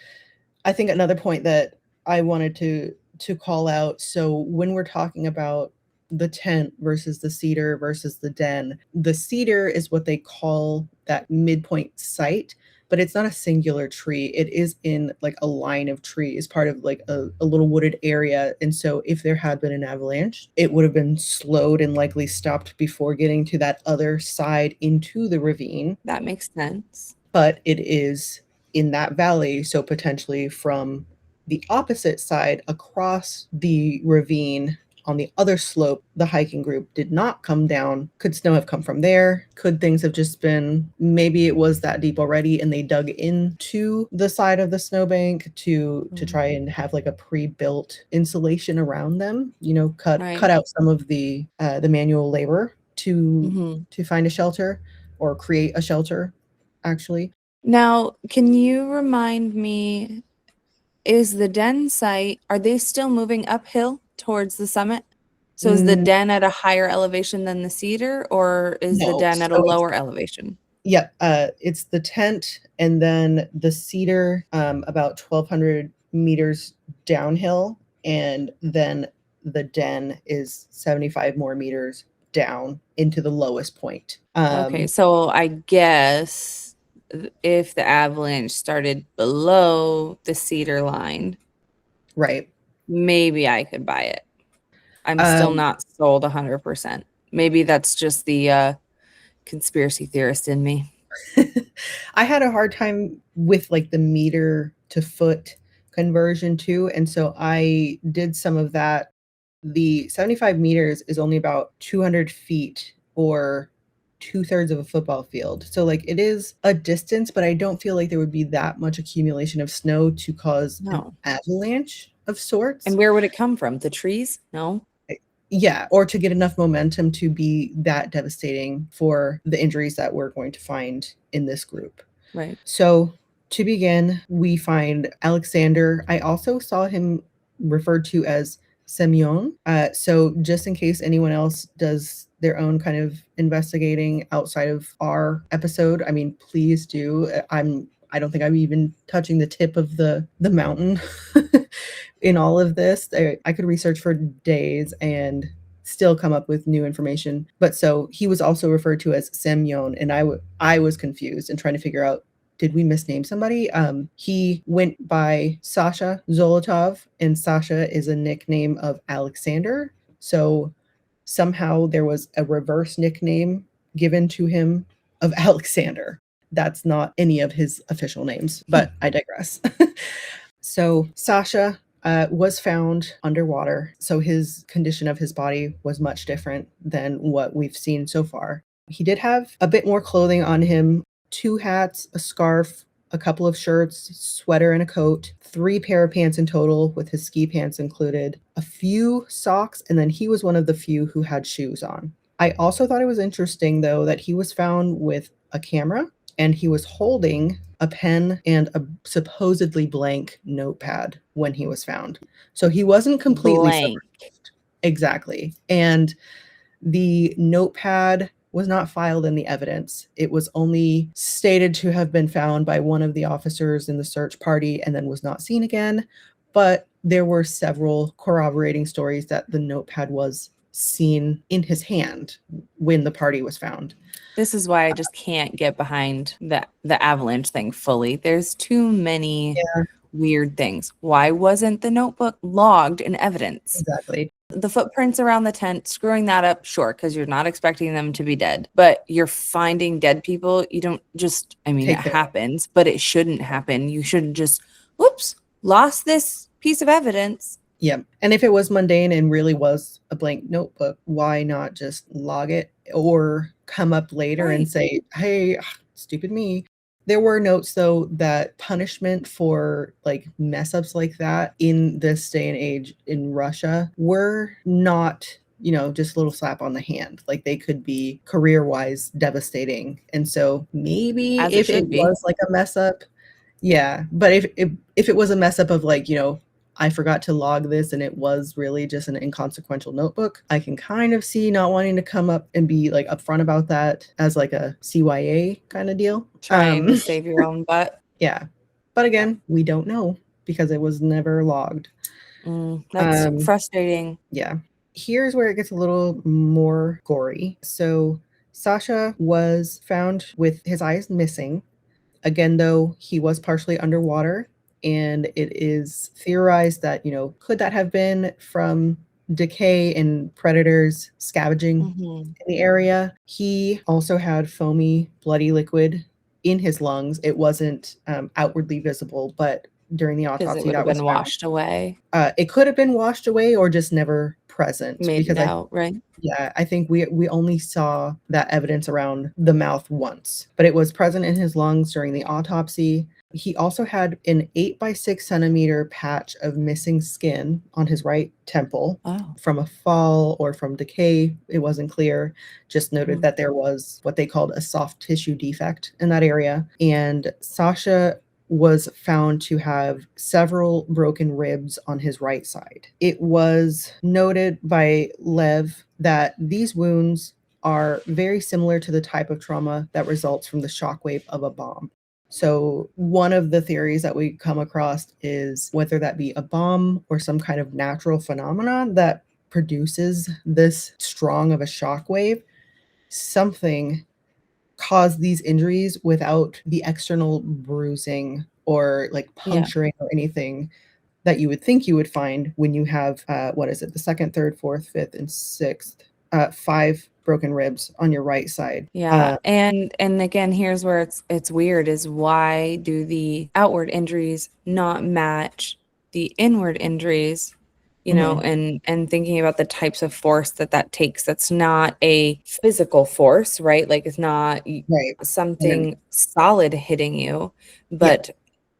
I think another point that I wanted to call out, so when we're talking about the tent versus the cedar versus the den. The cedar is what they call that midpoint site, but it's not a singular tree. It is in like a line of trees, part of like a little wooded area. And so if there had been an avalanche, it would have been slowed and likely stopped before getting to that other side into the ravine. That makes sense. But it is in that valley, so potentially from the opposite side across the ravine on the other slope, the hiking group did not come down. Could snow have come from there? Could things have just been, maybe it was that deep already and they dug into the side of the snowbank to try and have like a pre-built insulation around them, you know, cut Right. out some of the manual labor Mm-hmm. to find a shelter or create a shelter, actually. Now, can you remind me, is the den site, are they still moving uphill towards the summit? So is the Mm, den at a higher elevation than the cedar, or is the no, den at a so it's lower elevation? yeah, it's the tent and then the cedar, about 1,200 meters downhill, and then the den is 75 more meters down into the lowest point. Okay, so I guess if the avalanche started below the cedar line, Right. maybe I could buy it. I'm still Um, not sold 100%. Maybe that's just the conspiracy theorist in me. I had a hard time with like the meter to foot conversion too, and so I did some of that. The 75 meters is only about 200 feet or two-thirds of a football field. So like it is a distance, but I don't feel like there would be that much accumulation of snow to cause an No. avalanche of And sorts. where would it come from? The trees? No. Yeah, or to get enough momentum to be that devastating for the injuries that we're going to find in this group. Right. So, to begin, we find Alexander. I also saw him referred to as Semyon. So, just in case anyone else does their own kind of investigating outside of our episode, I mean, please do. I don't think I'm even touching the tip of the mountain in all of this. I could research for days and still come up with new information. But so he was also referred to as Semyon, and I was confused and trying to figure out, did we misname somebody? He went by Sasha Zolotov, and Sasha is a nickname of Alexander. So somehow there was a reverse nickname given to him of Alexander. That's not any of his official names, but I digress. So Sasha was found underwater. So his condition of his body was much different than what we've seen so far. He did have a bit more clothing on him: two hats, a scarf, a couple of shirts, sweater, and a coat, three pair of pants in total, with his ski pants included, a few socks, and then he was one of the few who had shoes on. I also thought it was interesting, though, that he was found with a camera and he was holding a pen and a supposedly blank notepad when he was found. So he wasn't completely Blank. submerged. Exactly. And the notepad was not filed in the evidence. It was only stated to have been found by one of the officers in the search party and then was not seen again. But there were several corroborating stories that the notepad was seen in his hand when the party was found. This is why I just can't get behind the avalanche thing fully. There's too many Yeah, weird things. Why wasn't the notebook logged in evidence? exactly. The footprints around the tent, screwing that up, sure, because you're not expecting them to be dead. But you're finding dead people. You don't just, I mean, it Take care. happens, but it shouldn't happen. You shouldn't just, whoops, lost this piece of evidence. Yeah. And if it was mundane and really was a blank notebook, why not just log it or come up later and Right. say, hey, stupid me. There were notes, though, that punishment for like mess ups like that in this day and age in Russia were not, you know, just a little slap on the hand. Like they could be career wise devastating. And so maybe As it if it should be. was like a mess up, yeah, but if it was a mess up of like, you know, I forgot to log this and it was really just an inconsequential notebook, I can kind of see not wanting to come up and be like upfront about that as like a CYA kind of deal. Trying to save your own butt. Yeah. But again, we don't know because it was never logged. That's frustrating. Yeah. Here's where it gets a little more gory. So Sasha was found with his eyes missing. Again, though, he was partially underwater, and it is theorized that, could that have been from decay and predators scavenging Mm-hmm. in the area? He also had foamy, bloody liquid in his lungs. It wasn't outwardly visible, but during the Because it autopsy, would have that was been found. washed away, It could have been washed away or just never present made it because I out, right? yeah, I think we only saw that evidence around the mouth once, but it was present in his lungs during the autopsy. He also had an 8 by 6 centimeter patch of missing skin on his right temple Oh. from a fall or from decay. It wasn't clear. Just noted Mm. that there was what they called a soft tissue defect in that area. And Sasha was found to have several broken ribs on his right side. It was noted by Lev that these wounds are very similar to the type of trauma that results from the shockwave of a bomb. So, one of the theories that we come across is whether that be a bomb or some kind of natural phenomenon that produces this strong of a shockwave, something caused these injuries without the external bruising or like Yeah. puncturing or anything that you would think you would find when you have what is it, the second, third, fourth, fifth, and sixth, five broken ribs on your right side. Yeah. And again, here's where it's weird is why do the outward injuries not match the inward injuries, Mhm. and thinking about the types of force that takes. That's not a physical force, right? Like it's not Right. And then, something solid hitting you, yeah, but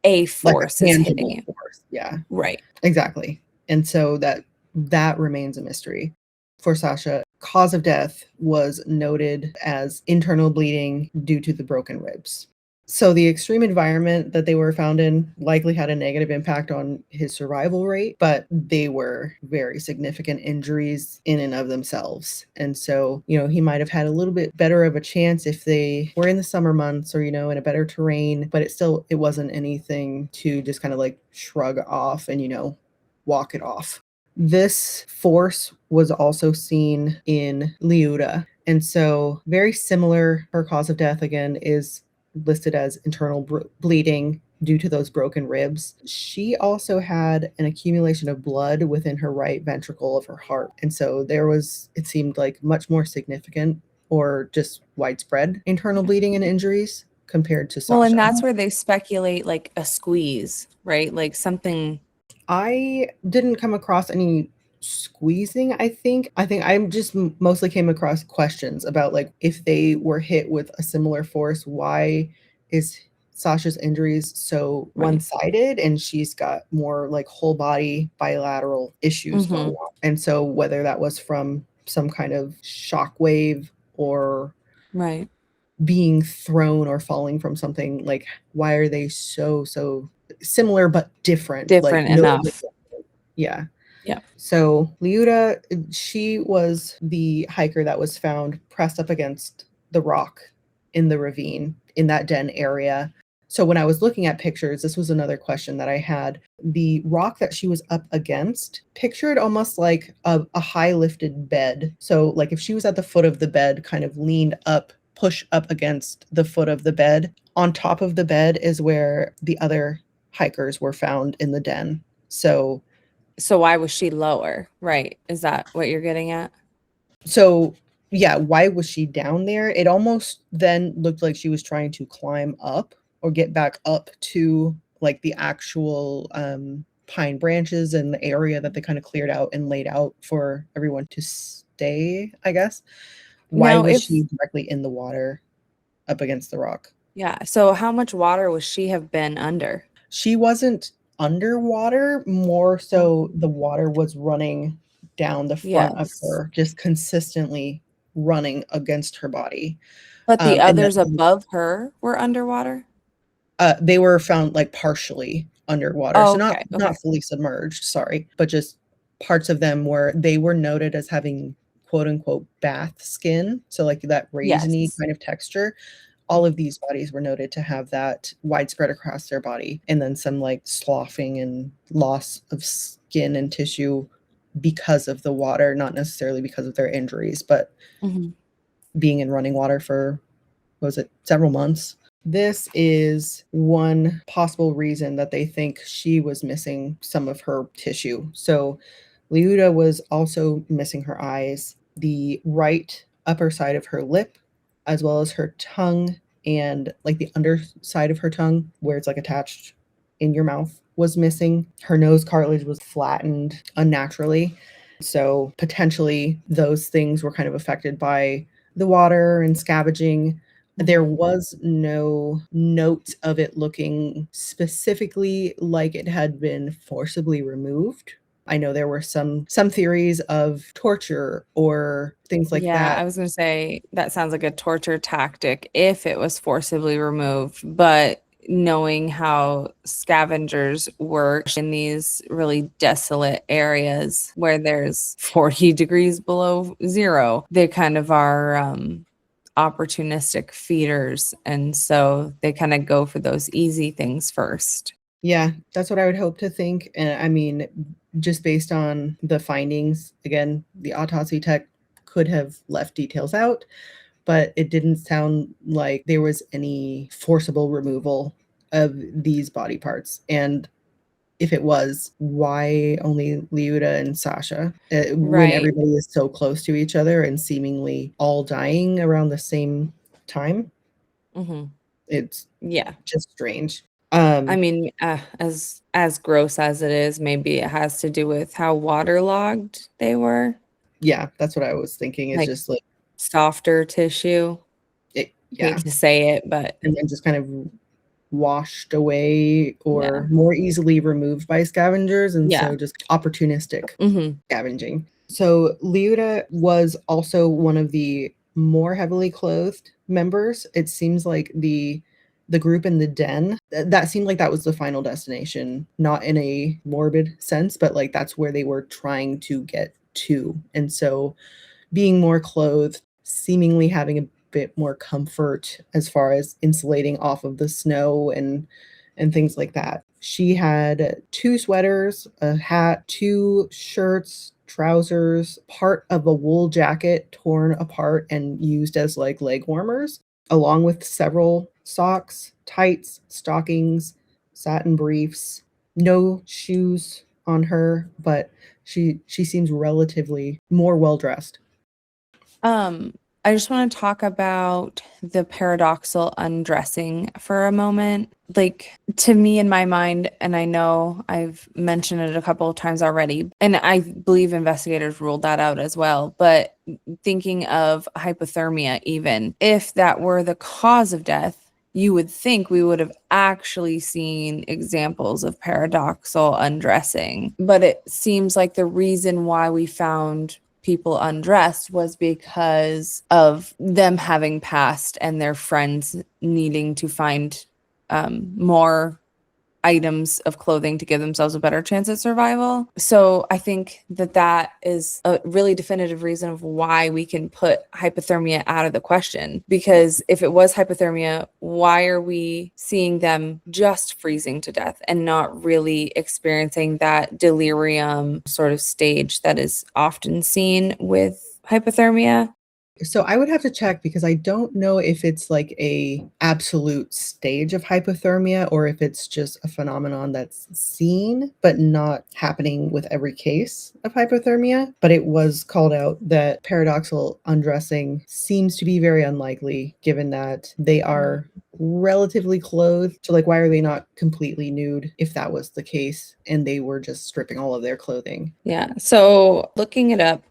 a like force a is hitting tangible you. force. Yeah, Right. exactly. And so that remains a mystery for Sasha. Cause of death was noted as internal bleeding due to the broken ribs. So the extreme environment that they were found in likely had a negative impact on his survival rate, but they were very significant injuries in and of themselves. And so, he might have had a little bit better of a chance if they were in the summer months or, in a better terrain, but it wasn't anything to just kind of like shrug off and, walk it off. This force was also seen in Liuta. And so, very similar, her cause of death again is listed as internal bleeding due to those broken ribs. She also had an accumulation of blood within her right ventricle of her heart. And so, it seemed like much more significant or just widespread internal bleeding and injuries compared to Well, and Sasha. that's where they speculate like a squeeze, right? Like something. I didn't come across any squeezing, I think. I think I just mostly came across questions about like if they were hit with a similar force, why is Sasha's injuries so Right. one-sided and she's got more like whole body bilateral issues going Hmm. on. And so whether that was from some kind of shockwave or Right. being thrown or falling from something, like why are they so similar but different, like Different notably enough. different. Yeah. Yeah. So Liuta, she was the hiker that was found pressed up against the rock in the ravine in that den area. So when I was looking at pictures, this was another question that I had. The rock that she was up against, pictured almost like a high lifted bed. So like if she was at the foot of the bed, kind of leaned up, push up against the foot of the bed. On top of the bed is where the other hikers were found in the den. So So why was she lower? Right. Is that what you're getting at? So, yeah, why was she down there? It almost then looked like she was trying to climb up or get back up to like the actual pine branches and the area that they kind of cleared out and laid out for everyone to stay, I guess. Why Now, was if, she directly in the water up against the rock? yeah. So how much water would she have been under? She wasn't underwater, more Oh, so the water was running down the front of yes. her, just consistently running against her body. But the And others then above her were underwater? they were found like partially underwater, Oh, so not okay. Okay. not fully submerged, sorry, but just parts of them were noted as having quote unquote bath skin, so like that raisiny Yes. kind of texture. All of these bodies were noted to have that widespread across their body, and then some like sloughing and loss of skin and tissue because of the water, not necessarily because of their injuries, but Mhm. being in running water for, what was it, several months. This is one possible reason that they think she was missing some of her tissue. So Liuda was also missing her eyes, the right upper side of her lip, as well as her tongue, and like the underside of her tongue, where it's like attached in your mouth, was missing. Her nose cartilage was flattened unnaturally. So potentially those things were kind of affected by the water and scavenging. There Mhm. was no note of it looking specifically like it had been forcibly removed. I know there were some theories of torture or things like Yeah, that. I was gonna say that sounds like a torture tactic if it was forcibly removed, but knowing how scavengers work in these really desolate areas where there's 40 degrees below zero, they kind of are opportunistic feeders, and so they kind of go for those easy things first. Yeah, that's what I would hope to think. And I mean, just based on the findings, again, the autopsy tech could have left details out, but it didn't sound like there was any forcible removal of these body parts. And if it was, why only Liuda and Sasha? When Right. everybody is so close to each other and seemingly all dying around the same time, Hmm. it's Yeah. just strange. I Um, mean, as gross as it is, maybe it has to do with how waterlogged they were, yeah, that's what I was thinking. Is like just like softer tissue. it, Hate yeah, to say it, but and then just kind of washed away yeah. or more easily removed by scavengers, and Yeah. so just opportunistic Hmm. scavenging. So Liuda was also one of the more heavily clothed members. It seems like the group in the den, that seemed like that was the final destination, not in a morbid sense, but like that's where they were trying to get to. And so being more clothed, seemingly having a bit more comfort as far as insulating off of the snow and things like that. She had two sweaters, a hat, two shirts, trousers, part of a wool jacket torn apart and used as like leg warmers, along with several socks, tights, stockings, satin briefs, no shoes on her, but she seems relatively more well dressed. Um, I just want to talk about the paradoxal undressing for a moment. Like, to me, in my mind, and I know I've mentioned it a couple of times already, and I believe investigators ruled that out as well. But thinking of hypothermia, even if that were the cause of death, you would think we would have actually seen examples of paradoxal undressing. But it seems like the reason why we found people undressed was because of them having passed and their friends needing to find more items of clothing to give themselves a better chance at survival. So I think that that is a really definitive reason of why we can put hypothermia out of the question. Because if it was hypothermia, why are we seeing them just freezing to death and not really experiencing that delirium sort of stage that is often seen with hypothermia? So I would have to check because I don't know if it's like a absolute stage of hypothermia or if it's just a phenomenon that's seen but not happening with every case of hypothermia. But it was called out that paradoxal undressing seems to be very unlikely given that they are relatively clothed. So like why are they not completely nude if that was the case and they were just stripping all of their clothing? Yeah. So looking it up,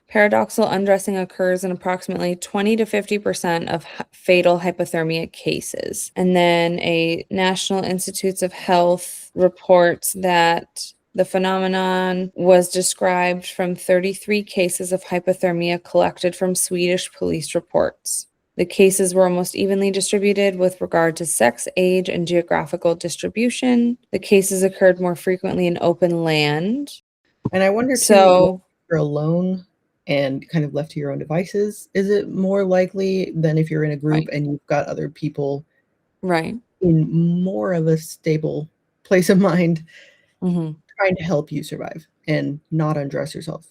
paradoxal undressing occurs in approximately 20 to 50% of fatal hypothermia cases. And then a National Institutes of Health reports that the phenomenon was described from 33 cases of hypothermia collected from Swedish police reports. The cases were almost evenly distributed with regard to sex, age, and geographical distribution. The cases occurred more frequently in open land. And I wonder too, if So, you're alone and kind of left to your own devices, is it more likely than if you're in a group right, and you've got other people right. in more of a stable place of mind Hmm. trying to help you survive? and not undress yourself.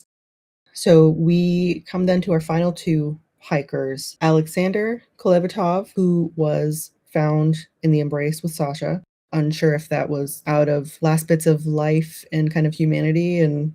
So we come then to our final two hikers, Alexander Kolevatov, who was found in the embrace with Sasha. Unsure if that was out of last bits of life and kind of humanity and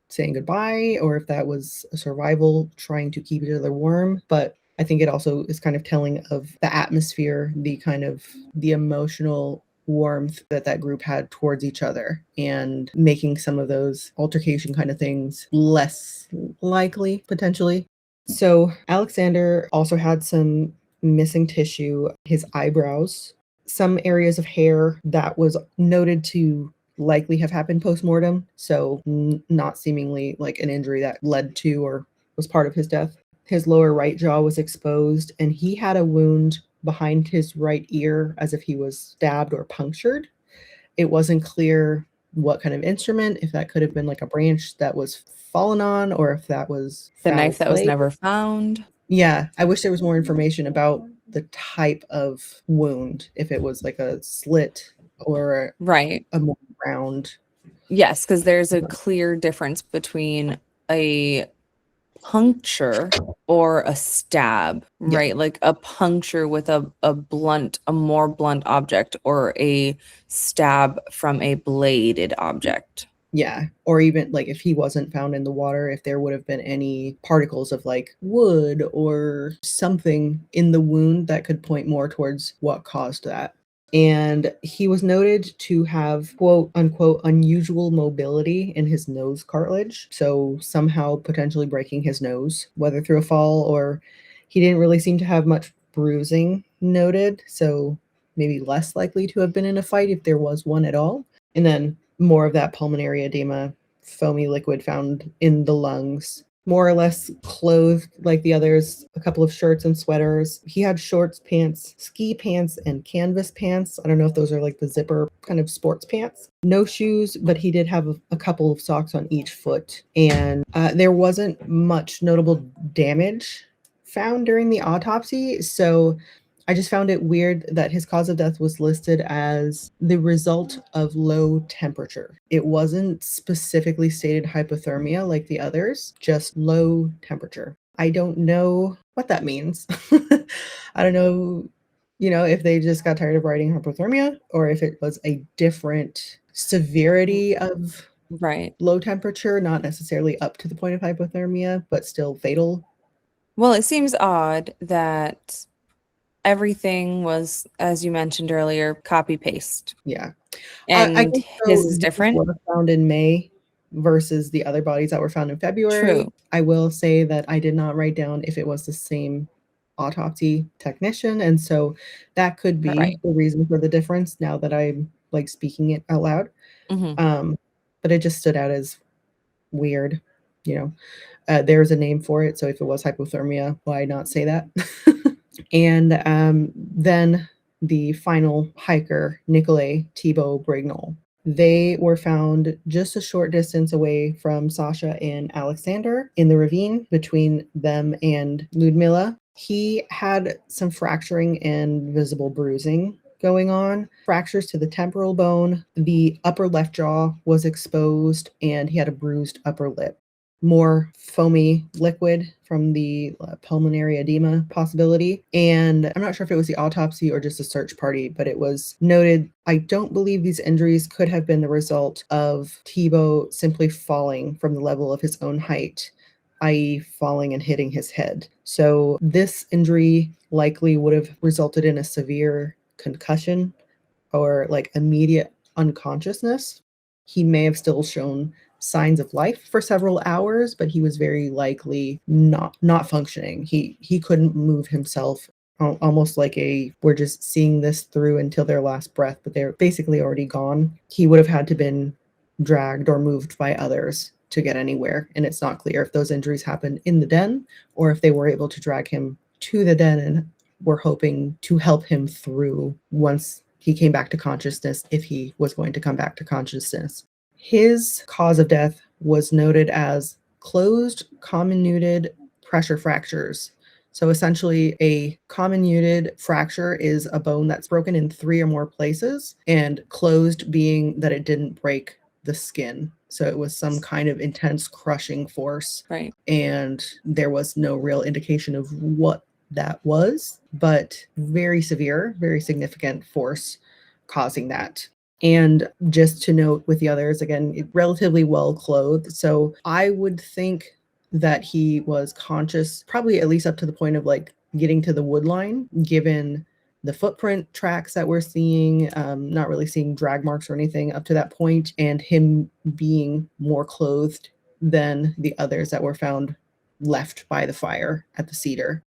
saying goodbye, or if that was a survival trying to keep each other warm. But I think it also is kind of telling of the atmosphere, the emotional warmth that that group had towards each other, and making some of those altercation kind of things less likely potentially. So Alexander also had some missing tissue, his eyebrows, some areas of hair that was noted to likely have happened post-mortem, so not seemingly like an injury that led to or was part of his death. His lower right jaw was exposed, and he had a wound behind his right ear as if he was stabbed or punctured. It wasn't clear what kind of instrument, if that could have been like a branch that was fallen on, or if that was The foul knife that was play. never found. Yeah, I wish there was more information about the type of wound, if it was like a slit or Right. a more round. Yes, because there's a clear difference between a puncture or a stab, Yeah, right? Like a puncture with a more blunt object, or a stab from a bladed object. yeah. Or even like if he wasn't found in the water, if there would have been any particles of like wood or something in the wound that could point more towards what caused that. And he was noted to have quote unquote unusual mobility in his nose cartilage. So somehow potentially breaking his nose, whether through a fall, or he didn't really seem to have much bruising noted. So maybe less likely to have been in a fight if there was one at all. And then more of that pulmonary edema, foamy liquid found in the lungs, more or less clothed like the others, a couple of shirts and sweaters. He had shorts, pants, ski pants, and canvas pants. I don't know if those are like the zipper kind of sports pants. No shoes, but he did have a couple of socks on each foot. And there wasn't much notable damage found during the autopsy. So I just found it weird that his cause of death was listed as the result of low temperature. It wasn't specifically stated hypothermia like the others, just low temperature. I don't know what that means. I don't know, if they just got tired of writing hypothermia, or if it was a different severity of Right. low temperature, not necessarily up to the point of hypothermia, but still fatal. Well, it seems odd that everything was, as you mentioned earlier, copy paste. Yeah. I And think his so. is These different. were found in May versus the other bodies that were found in February. True. I will say that I did not write down if it was the same autopsy technician, and so that could be Right. the reason for the difference now that I'm like speaking it out loud. Hmm. Um, but it just stood out as weird, you know. There's a name for it, so if it was hypothermia, why not say that? And then the final hiker, Nikolay Thibault Brignol. They were found just a short distance away from Sasha and Alexander in the ravine between them and Ludmila. He had some fracturing and visible bruising going on, fractures to the temporal bone, the upper left jaw was exposed, and he had a bruised upper lip. More foamy liquid from the pulmonary edema possibility. And I'm not sure if it was the autopsy or just a search party, but it was noted. I don't believe these injuries could have been the result of Thibault simply falling from the level of his own height, i.e., falling and hitting his head. So this injury likely would have resulted in a severe concussion or like immediate unconsciousness. He may have still shown signs of life for several hours, but he was very likely not functioning. He couldn't move himself, almost like a we're just seeing this through until their last breath, but they're basically already gone. He would have had to been dragged or moved by others to get anywhere, and it's not clear if those injuries happened in the den or if they were able to drag him to the den and were hoping to help him through once he came back to consciousness, if he was going to come back to consciousness. His cause of death was noted as closed comminuted pressure fractures. So essentially, a comminuted fracture is a bone that's broken in 3 or more places, and closed being that it didn't break the skin. So it was some kind of intense crushing force. Right. And there was no real indication of what that was, but very severe, very significant force causing that. And just to note with the others, again, relatively well clothed. So I would think that he was conscious, probably at least up to the point of like getting to the wood line, given the footprint tracks that we're seeing, not really seeing drag marks or anything up to that point, and him being more clothed than the others that were found left by the fire at the cedar.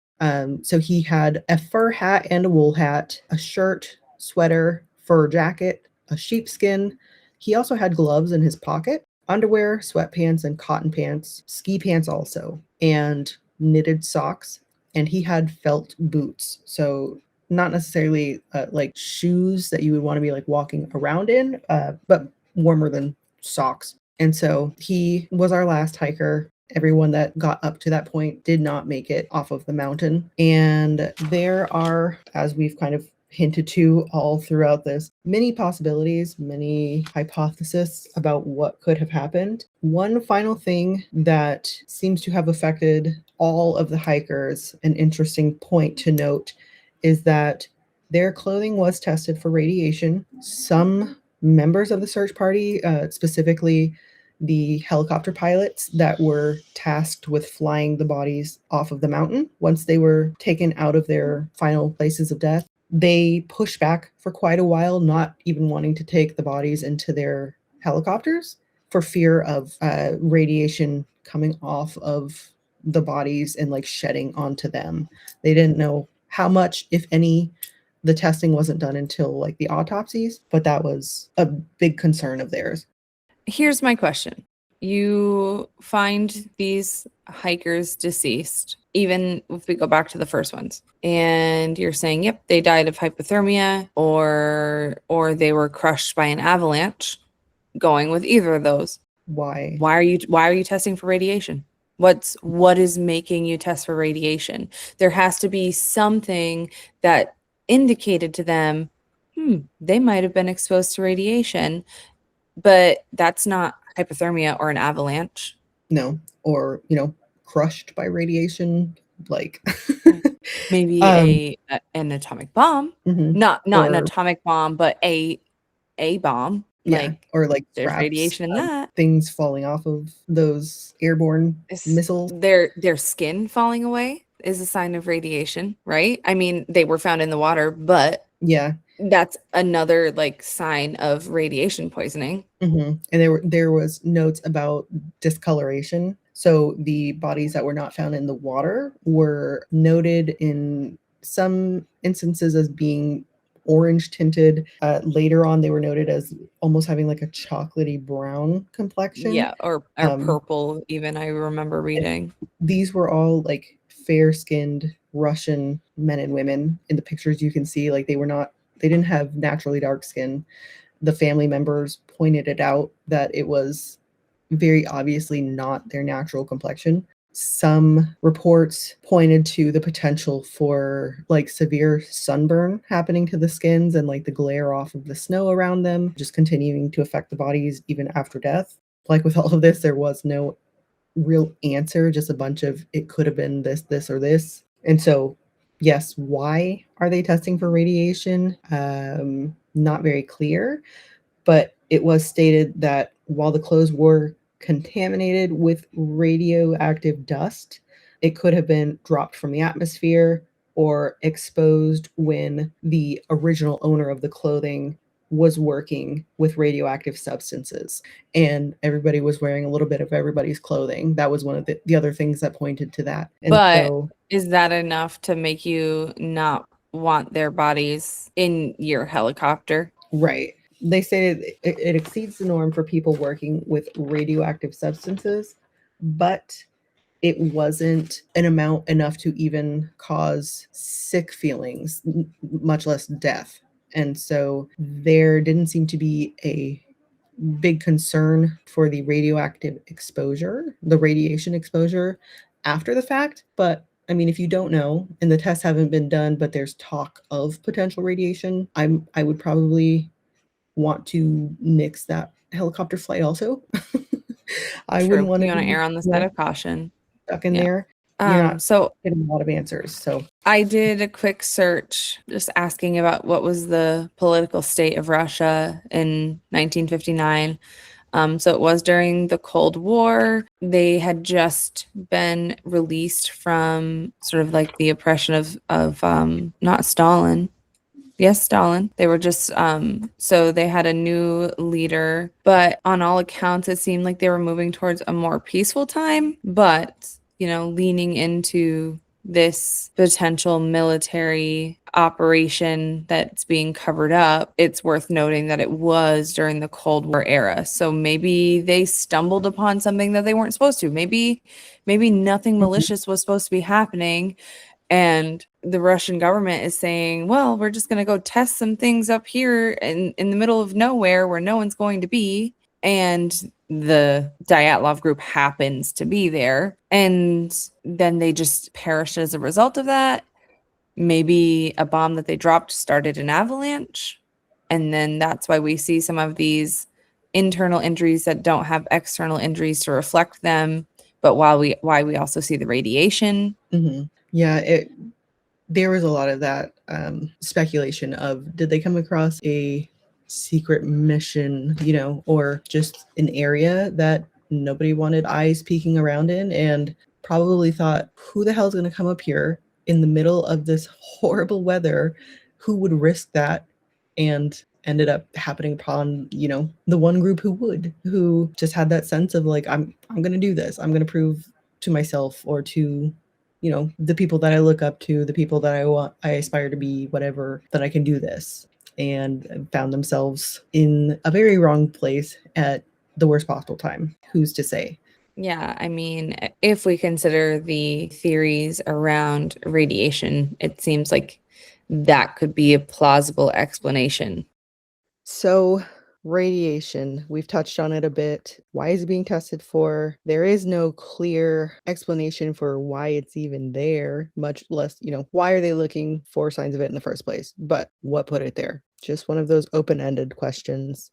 So he had a fur hat and a wool hat, a shirt, sweater, fur jacket, a sheepskin. He also had gloves in his pocket, underwear, sweatpants, and cotton pants, ski pants also, and knitted socks. And he had felt boots. So not necessarily like shoes that you would want to be like walking around in, but warmer than socks. And so he was our last hiker. Everyone that got up to that point did not make it off of the mountain. And there are, as we've kind of hinted to all throughout this, many possibilities, many hypotheses about what could have happened. One final thing that seems to have affected all of the hikers, an interesting point to note, is that their clothing was tested for radiation. Some members of the search party, specifically the helicopter pilots that were tasked with flying the bodies off of the mountain once they were taken out of their final places of death, they pushed back for quite a while, not even wanting to take the bodies into their helicopters for fear of radiation coming off of the bodies and like shedding onto them. They didn't know how much, if any. The testing wasn't done until like the autopsies, but that was a big concern of theirs. Here's my question. You find these hikers deceased, even if we go back to the first ones, and you're saying, yep, they died of hypothermia or they were crushed by an avalanche. Going with either of those. Why? Why are you testing for radiation? What is making you test for radiation? There has to be something that indicated to them, they might have been exposed to radiation. But that's not hypothermia or an avalanche. No, or crushed by radiation, like Maybe an atomic bomb. Not an or atomic bomb, but a bomb. yeah, or like there's scraps radiation in of that. things falling off of those airborne missiles. Their skin falling away is a sign of radiation, right? I mean, they were found in the water, but Yeah, that's another like sign of radiation poisoning. and there was notes about discoloration. So the bodies that were not found in the water were noted in some instances as being orange tinted. Later on, they were noted as almost having like a chocolatey brown complexion. Yeah, or purple even, I remember reading. These were all like fair-skinned Russian men and women. In the pictures you can see, like they didn't have naturally dark skin. The family members pointed it out that it was very obviously not their natural complexion. Some reports pointed to the potential for like severe sunburn happening to the skins and like the glare off of the snow around them, just continuing to affect the bodies even after death. Like with all of this, there was no real answer, just a bunch of it could have been this, this, or this. And so, yes, why are they testing for radiation? Not very clear, but it was stated that while the clothes were contaminated with radioactive dust, it could have been dropped from the atmosphere or exposed when the original owner of the clothing was working with radioactive substances, and everybody was wearing a little bit of everybody's clothing. That was one of the other things that pointed to that. And but so, is that enough to make you not want their bodies in your helicopter? right. They stated it exceeds the norm for people working with radioactive substances, but it wasn't an amount enough to even cause sick feelings, much less death. And so there didn't seem to be a big concern for the radioactive exposure, the radiation exposure after the fact. But I mean, if you don't know and the tests haven't been done, but there's talk of potential radiation, I would probably want to nix that helicopter flight also. I wouldn't True. want to You want to be err on the side yeah, of caution. stuck in Yeah. there. You're not So getting a lot of answers. So, I did a quick search just asking about what was the political state of Russia in 1959. So it was during the Cold War. They had just been released from sort of like the oppression of not Stalin. Yes, Stalin. They were just so they had a new leader, but on all accounts it seemed like they were moving towards a more peaceful time, but leaning into this potential military operation that's being covered up. It's worth noting that it was during the Cold War era. So maybe they stumbled upon something that they weren't supposed to. Maybe nothing mhm, malicious was supposed to be happening, and the Russian government is saying, well, we're just going to go test some things up here in the middle of nowhere where no one's going to be. And the Dyatlov group happens to be there. And then they just perished as a result of that. Maybe a bomb that they dropped started an avalanche. And then that's why we see some of these internal injuries that don't have external injuries to reflect them. But why we also see the radiation. mhm. Yeah, there was a lot of that speculation of did they come across a secret mission, or just an area that nobody wanted eyes peeking around in and probably thought, who the hell is going to come up here in the middle of this horrible weather? Who would risk that? And ended up happening upon, the one group who just had that sense of like, I'm going to do this. I'm going to prove to myself or to the people that I look up to, the people that I aspire to be, whatever, that I can do this, and found themselves in a very wrong place at the worst possible time. Who's to say? Yeah, I mean, if we consider the theories around radiation, it seems like that could be a plausible explanation. So, radiation, we've touched on it a bit. Why is it being tested for? There is no clear explanation for why it's even there, much less, why are they looking for signs of it in the first place? But what put it there? Just one of those open-ended questions.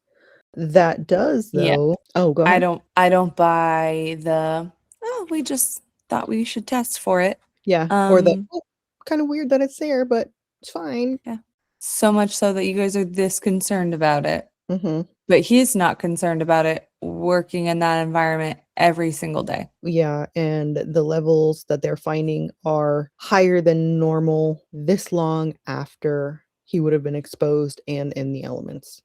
That does, Yeah, though. Oh, go ahead. I don't buy the, oh, we just thought we should test for it. Yeah, or the, Um, "Oh, kinda weird that it's there, but it's fine." yeah. So much so that you guys are this concerned about it. Mhm. But he's not concerned about it working in that environment every single day. Yeah, and the levels that they're finding are higher than normal this long after he would have been exposed and in the elements.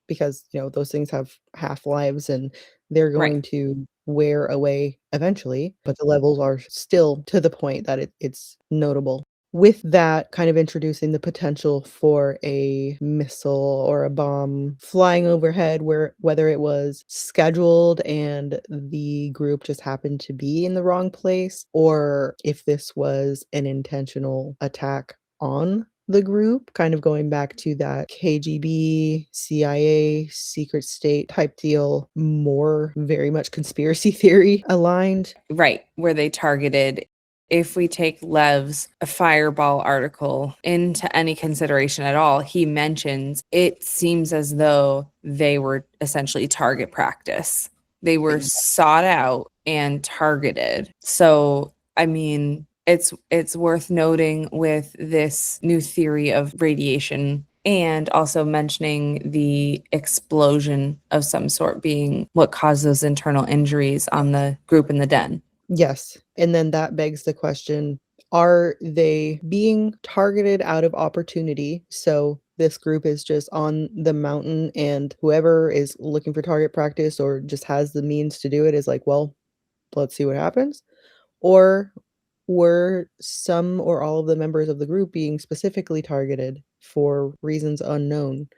Because, those things have half-lives and they're Right. going to wear away eventually, but the levels are still to the point that it's notable. With that, kind of introducing the potential for a missile or a bomb flying overhead whether it was scheduled and the group just happened to be in the wrong place, or if this was an intentional attack on the group, kind of going back to that KGB, CIA, secret state type deal, more very much conspiracy theory aligned. Right, where they targeted. If we take Lev's Fireball article into any consideration at all, he mentions it seems as though they were essentially target practice. They were sought out and targeted. So, I mean, it's worth noting with this new theory of radiation and also mentioning the explosion of some sort being what caused those internal injuries on the group in the den. Yes, and then that begs the question, are they being targeted out of opportunity? So this group is just on the mountain and whoever is looking for target practice or just has the means to do it is like, "Well, let's see what happens." Or were some or all of the members of the group being specifically targeted for reasons unknown?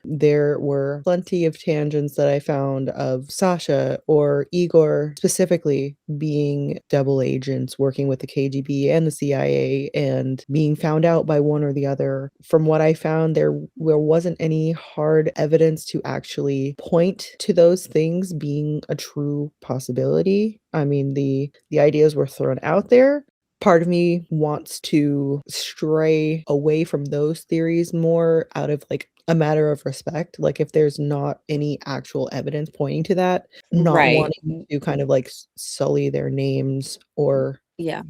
There were plenty of tangents that I found of Sasha or Igor specifically being double agents working with the KGB and the CIA and being found out by one or the other. From what I found, there wasn't any hard evidence to actually point to those things being a true possibility. I mean, the ideas were thrown out there. Part of me wants to stray away from those theories more out of like a matter of respect. Like if there's not any actual evidence pointing to that, not Right. wanting to kind of like sully their names or Yeah.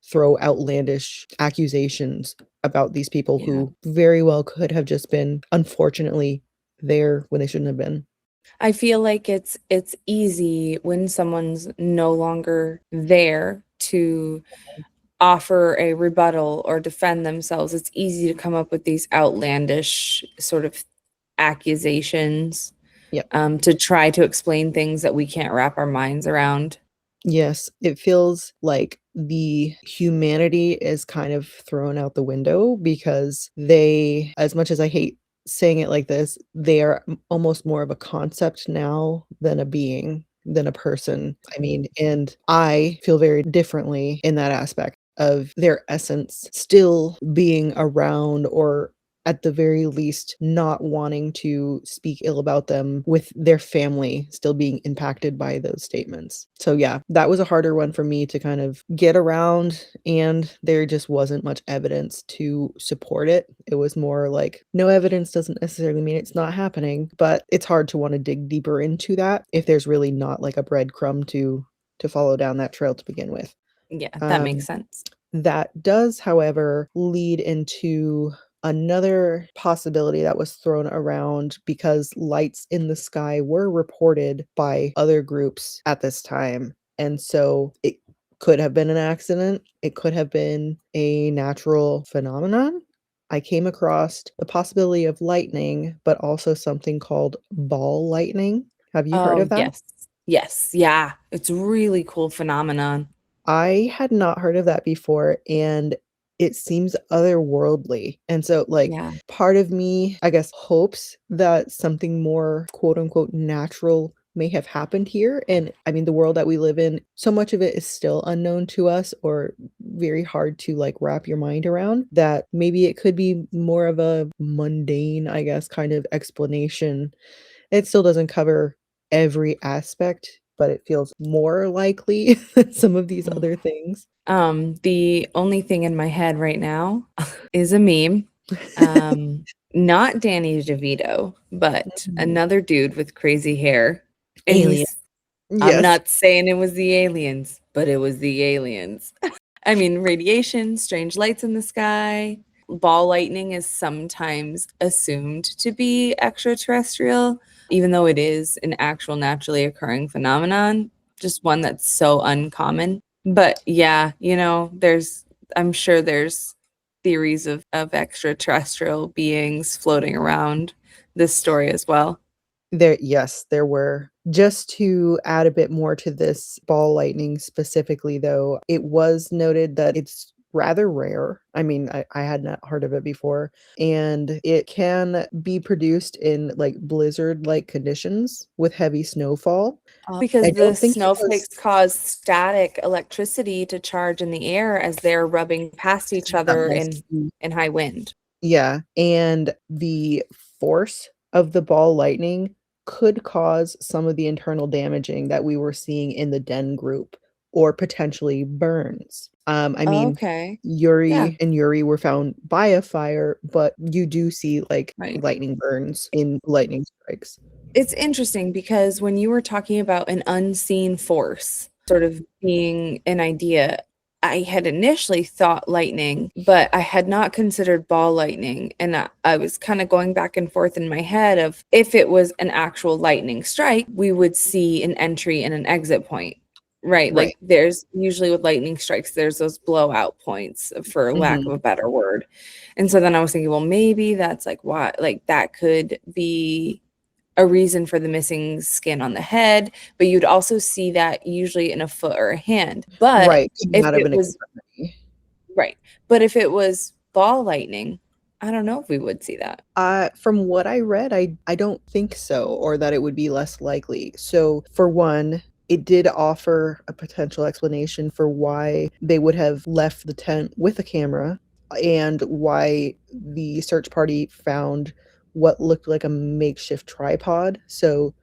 throw outlandish accusations about these people Yeah. who very well could have just been, unfortunately, there when they shouldn't have been. I feel like it's easy when someone's no longer there to offer a rebuttal or defend themselves. It's easy to come up with these outlandish sort of accusations, Yep. to try to explain things that we can't wrap our minds around. Yes, it feels like the humanity is kind of thrown out the window because they, as much as I hate saying it like this, they are almost more of a concept now than a being, than a person. I mean, and I feel very differently in that aspect of their essence still being around, or at the very least not wanting to speak ill about them, with their family still being impacted by those statements. So yeah, that was a harder one for me to kind of get around, and there just wasn't much evidence to support it. It was more like no evidence doesn't necessarily mean it's not happening, but it's hard to want to dig deeper into that if there's really not like a breadcrumb to follow down that trail to begin with. Yeah, that makes Um, sense. that does, however, lead into another possibility that was thrown around because lights in the sky were reported by other groups at this time. And so it could have been an accident, it could have been a natural phenomenon. I came across the possibility of lightning, but also something called ball lightning. Have you heard Oh, of that? yes. Yes. Yeah. It's a really cool phenomenon. I had not heard of that before, and it seems otherworldly. And so, like, Yeah. part of me, I guess, hopes that something more quote unquote natural may have happened here. And I mean, the world that we live in, so much of it is still unknown to us, or very hard to like wrap your mind around, that maybe it could be more of a mundane, I guess, kind of explanation. It still doesn't cover every aspect, but it feels more likely than some of these Mm. other things. The only thing in my head right now is a meme. Not Danny DeVito, but Mhm. another dude with crazy hair. And Alien. I'm Yes. not saying it was the aliens, but it was the aliens. I mean, radiation, strange lights in the sky. Ball lightning is sometimes assumed to be extraterrestrial, even though it is an actual naturally occurring phenomenon, just one that's so uncommon. But yeah, I'm sure there's theories of extraterrestrial beings floating around this story as well. There, yes, there were. Just to add a bit more to this ball lightning specifically, though, it was noted that it's rather rare. I mean, I had not heard of it before, and it can be produced in like blizzard-like conditions with heavy snowfall. Because I the don't think it was. snowflakes cause static electricity to charge in the air as they're rubbing past each other Yes. in high wind. Yeah, and the force of the ball lightning could cause some of the internal damaging that we were seeing in the Den group, or potentially burns. I mean, Okay. Yeah, Yuri and Yuri were found by a fire, but you do see like right. lightning burns in lightning strikes. It's interesting because when you were talking about an unseen force sort of being an idea, I had initially thought lightning, but I had not considered ball lightning. And I was kind of going back and forth in my head of if it was an actual lightning strike, we would see an entry and an exit point. Right. Right. Like there's usually with lightning strikes, there's those blowout points, for lack of Mhm. a better word. And so then I was thinking, well, maybe that's like why, like that could be a reason for the missing skin on the head, but you'd also see that usually in a foot or a hand. But Right, coming if out of it an was extremity. right, but if it was ball lightning, I don't know if we would see that. From what I read, I don't think so, or that it would be less likely. So, for one, it did offer a potential explanation for why they would have left the tent with a camera, and why the search party found what looked like a makeshift tripod. So,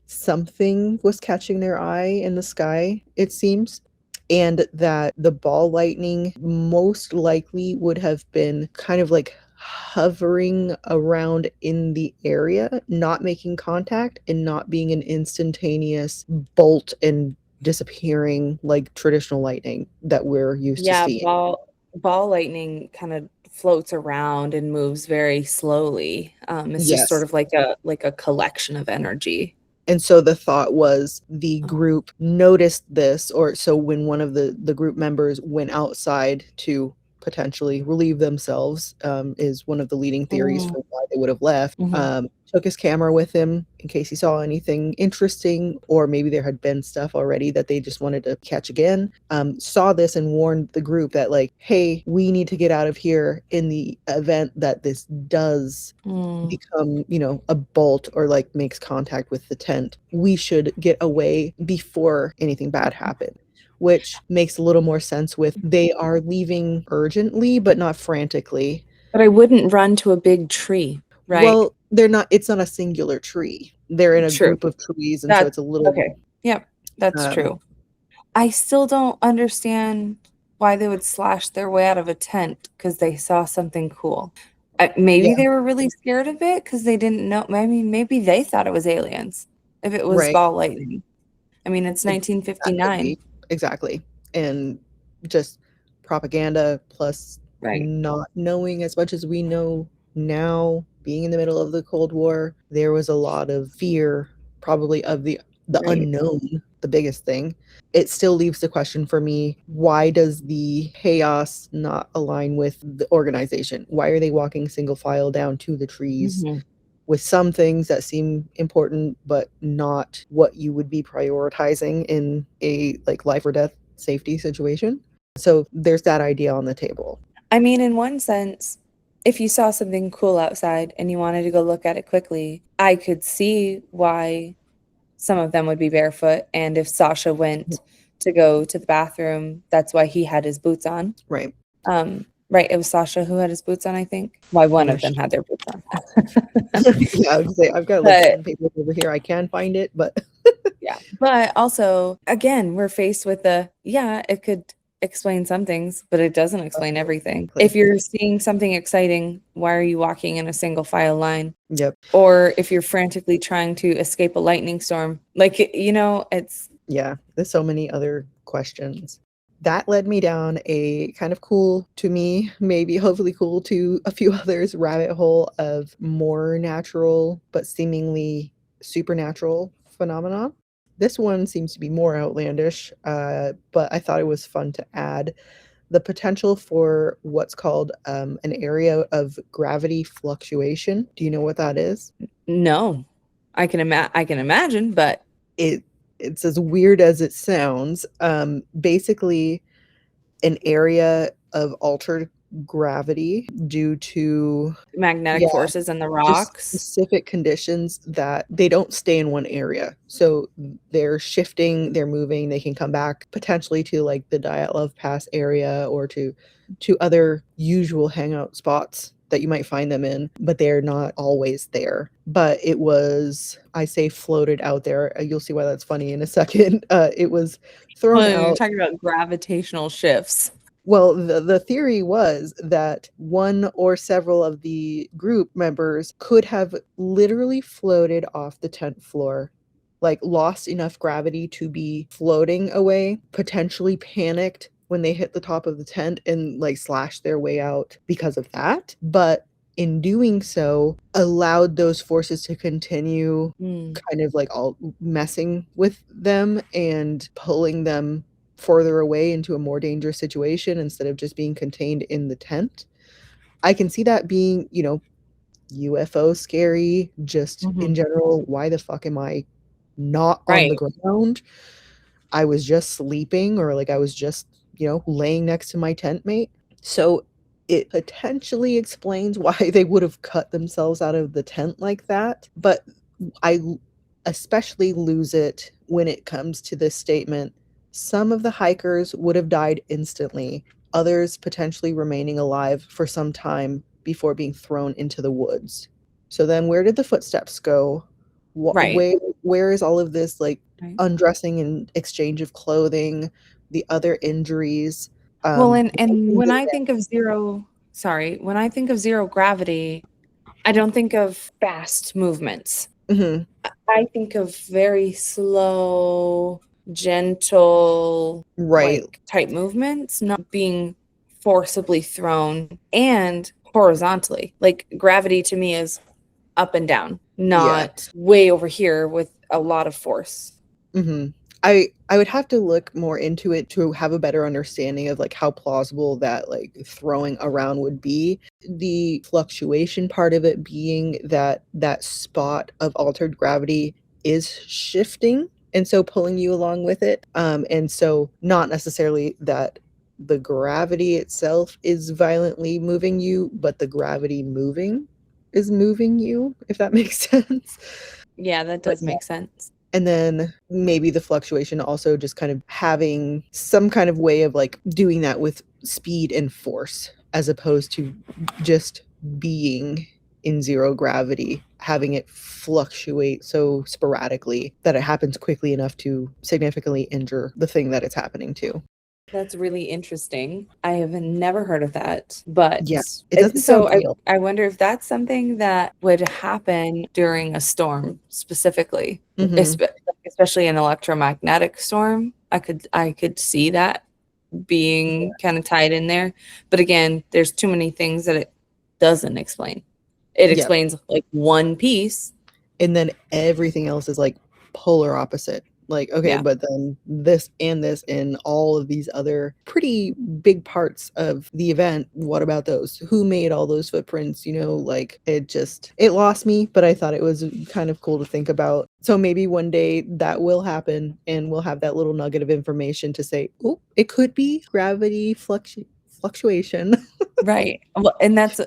something was catching their eye in the sky, it seems, and that the ball lightning most likely would have been kind of like hovering around in the area, not making contact, and not being an instantaneous bolt and disappearing like traditional lightning that we're used to Yeah, seeing. ball lightning kind of floats around and moves very slowly. It's just sort Yes. of like a collection of energy. And so the thought was the Oh. group noticed this, or so when one of the group members went outside to potentially relieve themselves, is one of the leading theories Mm, for why they would have left. mhm. Took his camera with him in case he saw anything interesting, or maybe there had been stuff already that they just wanted to catch again. Saw this and warned the group that, like, hey, we need to get out of here in the event that this does Mm. become, a bolt or like makes contact with the tent. We should get away before anything bad happened, which makes a little more sense with they are leaving urgently, but not frantically. But I wouldn't run to a big tree, right? Well, it's not a singular tree. They're in a True. group of trees, and so That it's a little, okay. Yep, that's um, true. I still don't understand why they would slash their way out of a tent because they saw something cool. Maybe yeah, they were really scared of it because they didn't know. Maybe they thought it was aliens. If it was right. ball lightning. I mean, it's That could 1959, be. Exactly. And just propaganda plus right? not knowing as much as we know now, being in the middle of the Cold War, there was a lot of fear, probably of the Right. unknown, the biggest thing. It still leaves the question for me, why does the chaos not align with the organization? Why are they walking single file down to the trees? Mhm. With some things that seem important but not what you would be prioritizing in a like life or death safety situation. So there's that idea on the table. I mean, in one sense, if you saw something cool outside and you wanted to go look at it quickly, I could see why some of them would be barefoot. And if Sasha went to go to the bathroom, that's why he had his boots on. Right. Right, it was Sasha who had his boots on, I think. Why one Yeah, of them had their boots on. yeah, I would say I've got like But some papers over here. I can find it, but yeah, but also, again, we're faced with yeah, it could explain some things, but it doesn't explain everything. If you're seeing something exciting, why are you walking in a single file line? yep. Or if you're frantically trying to escape a lightning storm, like, it's Yeah, there's so many other questions. That led me down a kind of cool to me, maybe hopefully cool to a few others, rabbit hole of more natural but seemingly supernatural phenomena. This one seems to be more outlandish, but I thought it was fun to add the potential for what's called an area of gravity fluctuation. Do you know what that is? no. I can imagine, but it it's as weird as it sounds. Basically, an area of altered gravity due to, magnetic yeah, forces in the just rocks. specific conditions that they don't stay in one area. So they're shifting, they're moving, they can come back potentially to like the Dyatlov Pass area or to other usual hangout spots that you might find them in, but they're not always there. But it was, I say, floated out there. You'll see why that's funny in a second. It was thrown Well, you're out. talking about gravitational shifts. Well, the theory was that one or several of the group members could have literally floated off the tent floor, like lost enough gravity to be floating away, potentially panicked when they hit the top of the tent and like slashed their way out because of that. But in doing so, allowed those forces to continue Mm. kind of like all messing with them and pulling them further away into a more dangerous situation instead of just being contained in the tent. I can see that being, UFO scary, just in Mhm. general. Why the fuck am I not on the Right. ground? I was just sleeping, or like I was just, laying next to my tent mate. So it potentially explains why they would have cut themselves out of the tent like that. But I especially lose it when it comes to this statement. Some of the hikers would have died instantly, others potentially remaining alive for some time before being thrown into the woods. So then where did the footsteps go? Right. Where is all of this like Right. undressing and exchange of clothing, the other injuries? Well, Um, and when the I think of zero, sorry, when I think of zero gravity, I don't think of fast movements. Hmm. I think of very slow, gentle, Right. like type movements, not being forcibly thrown and horizontally. Like gravity to me is up and down, Yeah. not way over here with a lot of force. Hmm. I would have to look more into it to have a better understanding of like how plausible that like throwing around would be. The fluctuation part of it being that that spot of altered gravity is shifting and so pulling you along with it. And so not necessarily that the gravity itself is violently moving you, but the gravity moving is moving you, if that makes sense. Yeah, that But does make sense. and then maybe the fluctuation also just kind of having some kind of way of like doing that with speed and force as opposed to just being in zero gravity, having it fluctuate so sporadically that it happens quickly enough to significantly injure the thing that it's happening to. That's really interesting. I have never heard of that, but Yeah, it doesn't sound so real. I wonder if that's something that would happen during a storm specifically, Hmm. especially an electromagnetic storm. I could see that being kind of tied in there. But again, there's too many things that it doesn't explain. It Yeah. explains like one piece. And then everything else is like polar opposite. Like, okay, Yeah. but then this and all of these other pretty big parts of the event, what about those? Who made all those footprints? You know, like it lost me, but I thought it was kind of cool to think about. So maybe one day that will happen and we'll have that little nugget of information to say, oh, it could be gravity fluctuation. Right. Well, and that's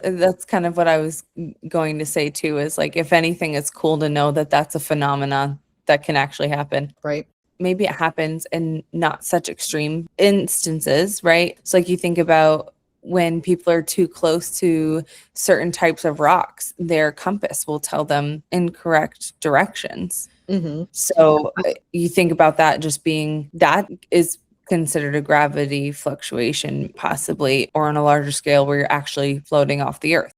kind of what I was going to say too, is like if anything, it's cool to know that that's a phenomenon that can actually happen. Right. Maybe it happens in not such extreme instances, right? So like you think about when people are too close to certain types of rocks, their compass will tell them incorrect directions. Hmm. So you think about that just being that is considered a gravity fluctuation, possibly, or on a larger scale where you're actually floating off the earth.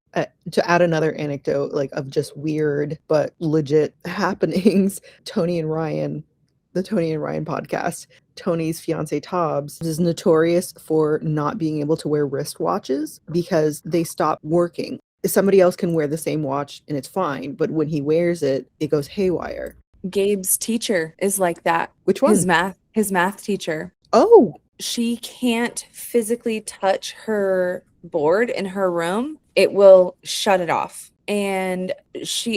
To add another anecdote like of just weird but legit happenings, Tony and Ryan, the Tony and Ryan podcast, Tony's fiance Tobbs is notorious for not being able to wear wristwatches because they stop working. Somebody else can wear the same watch and it's fine, but when he wears it, it goes haywire. Gabe's teacher is like that. Which His one? math teacher. Oh, She can't physically touch her board in her room. It will shut it off. And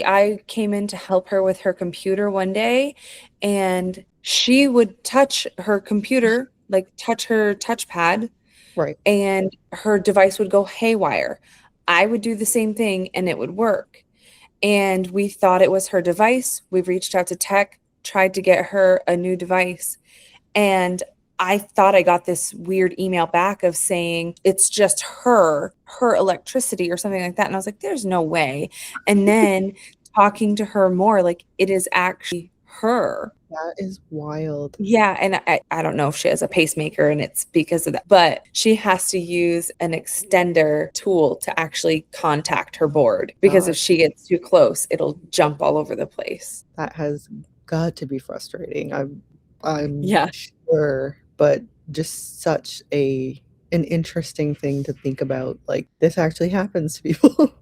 I came in to help her with her computer one day, and she would touch her computer, like touch her touchpad, right. and her device would go haywire. I would do the same thing and it would work. And we thought it was her device. We reached out to tech, tried to get her a new device. And I thought I got this weird email back of saying it's just her electricity or something like that. And I was like, there's no way. And then talking to her more, like it is actually her. That is wild. Yeah, and I don't know if she has a pacemaker and it's because of that, but she has to use an extender tool to actually contact her board because if God, she gets too close, it'll jump all over the place. that has got to be frustrating. I'm Yeah. sure, but just such an interesting thing to think about. Like this actually happens to people.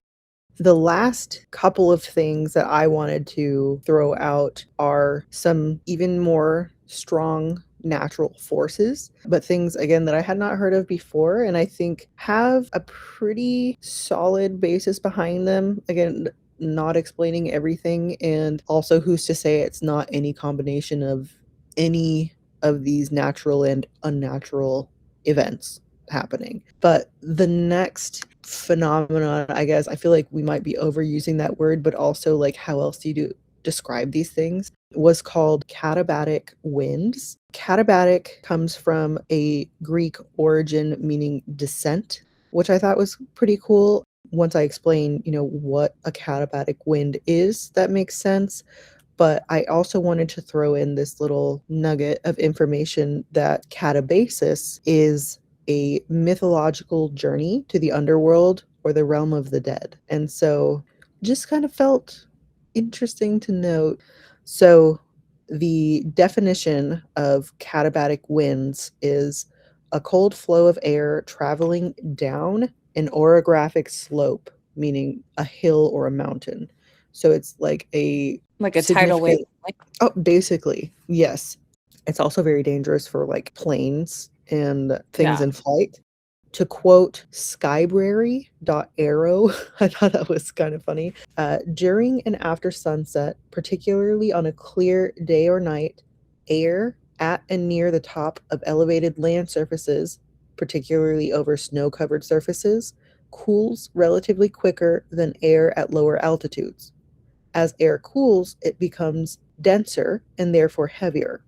The last couple of things that I wanted to throw out are some even more strong natural forces, but things again that I had not heard of before and I think have a pretty solid basis behind them. Again, not explaining everything, and also who's to say it's not any combination of any of these natural and unnatural events happening. But the next phenomenon, I guess, I feel like we might be overusing that word, but also like how else do you describe these things, was called katabatic winds. Katabatic comes from a Greek origin meaning descent, which I thought was pretty cool. Once I explain, what a katabatic wind is, that makes sense. But I also wanted to throw in this little nugget of information that catabasis is a mythological journey to the underworld or the realm of the dead. And so just kind of felt interesting to note. So the definition of katabatic winds is a cold flow of air traveling down an orographic slope, meaning a hill or a mountain. So it's like a Like a tidal wave. significant, oh, basically, yes. It's also very dangerous for like planes and things Yeah. in flight. To quote Skybrary.arrow, I thought that was kind of funny. During and after sunset, particularly on a clear day or night, air at and near the top of elevated land surfaces, particularly over snow covered surfaces, cools relatively quicker than air at lower altitudes. As air cools, it becomes denser and therefore heavier.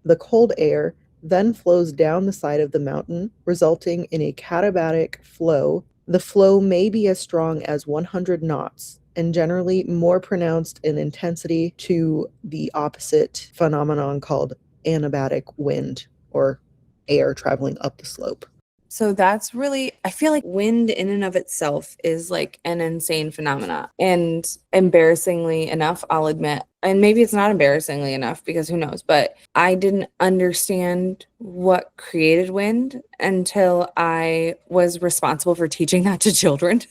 The cold air then flows down the side of the mountain, resulting in a katabatic flow. The flow may be as strong as 100 knots and generally more pronounced in intensity to the opposite phenomenon called anabatic wind or air traveling up the slope. So that's really, I feel like wind in and of itself is like an insane phenomena. And embarrassingly enough, I'll admit, and maybe it's not embarrassingly enough because who knows, but I didn't understand what created wind until I was responsible for teaching that to children.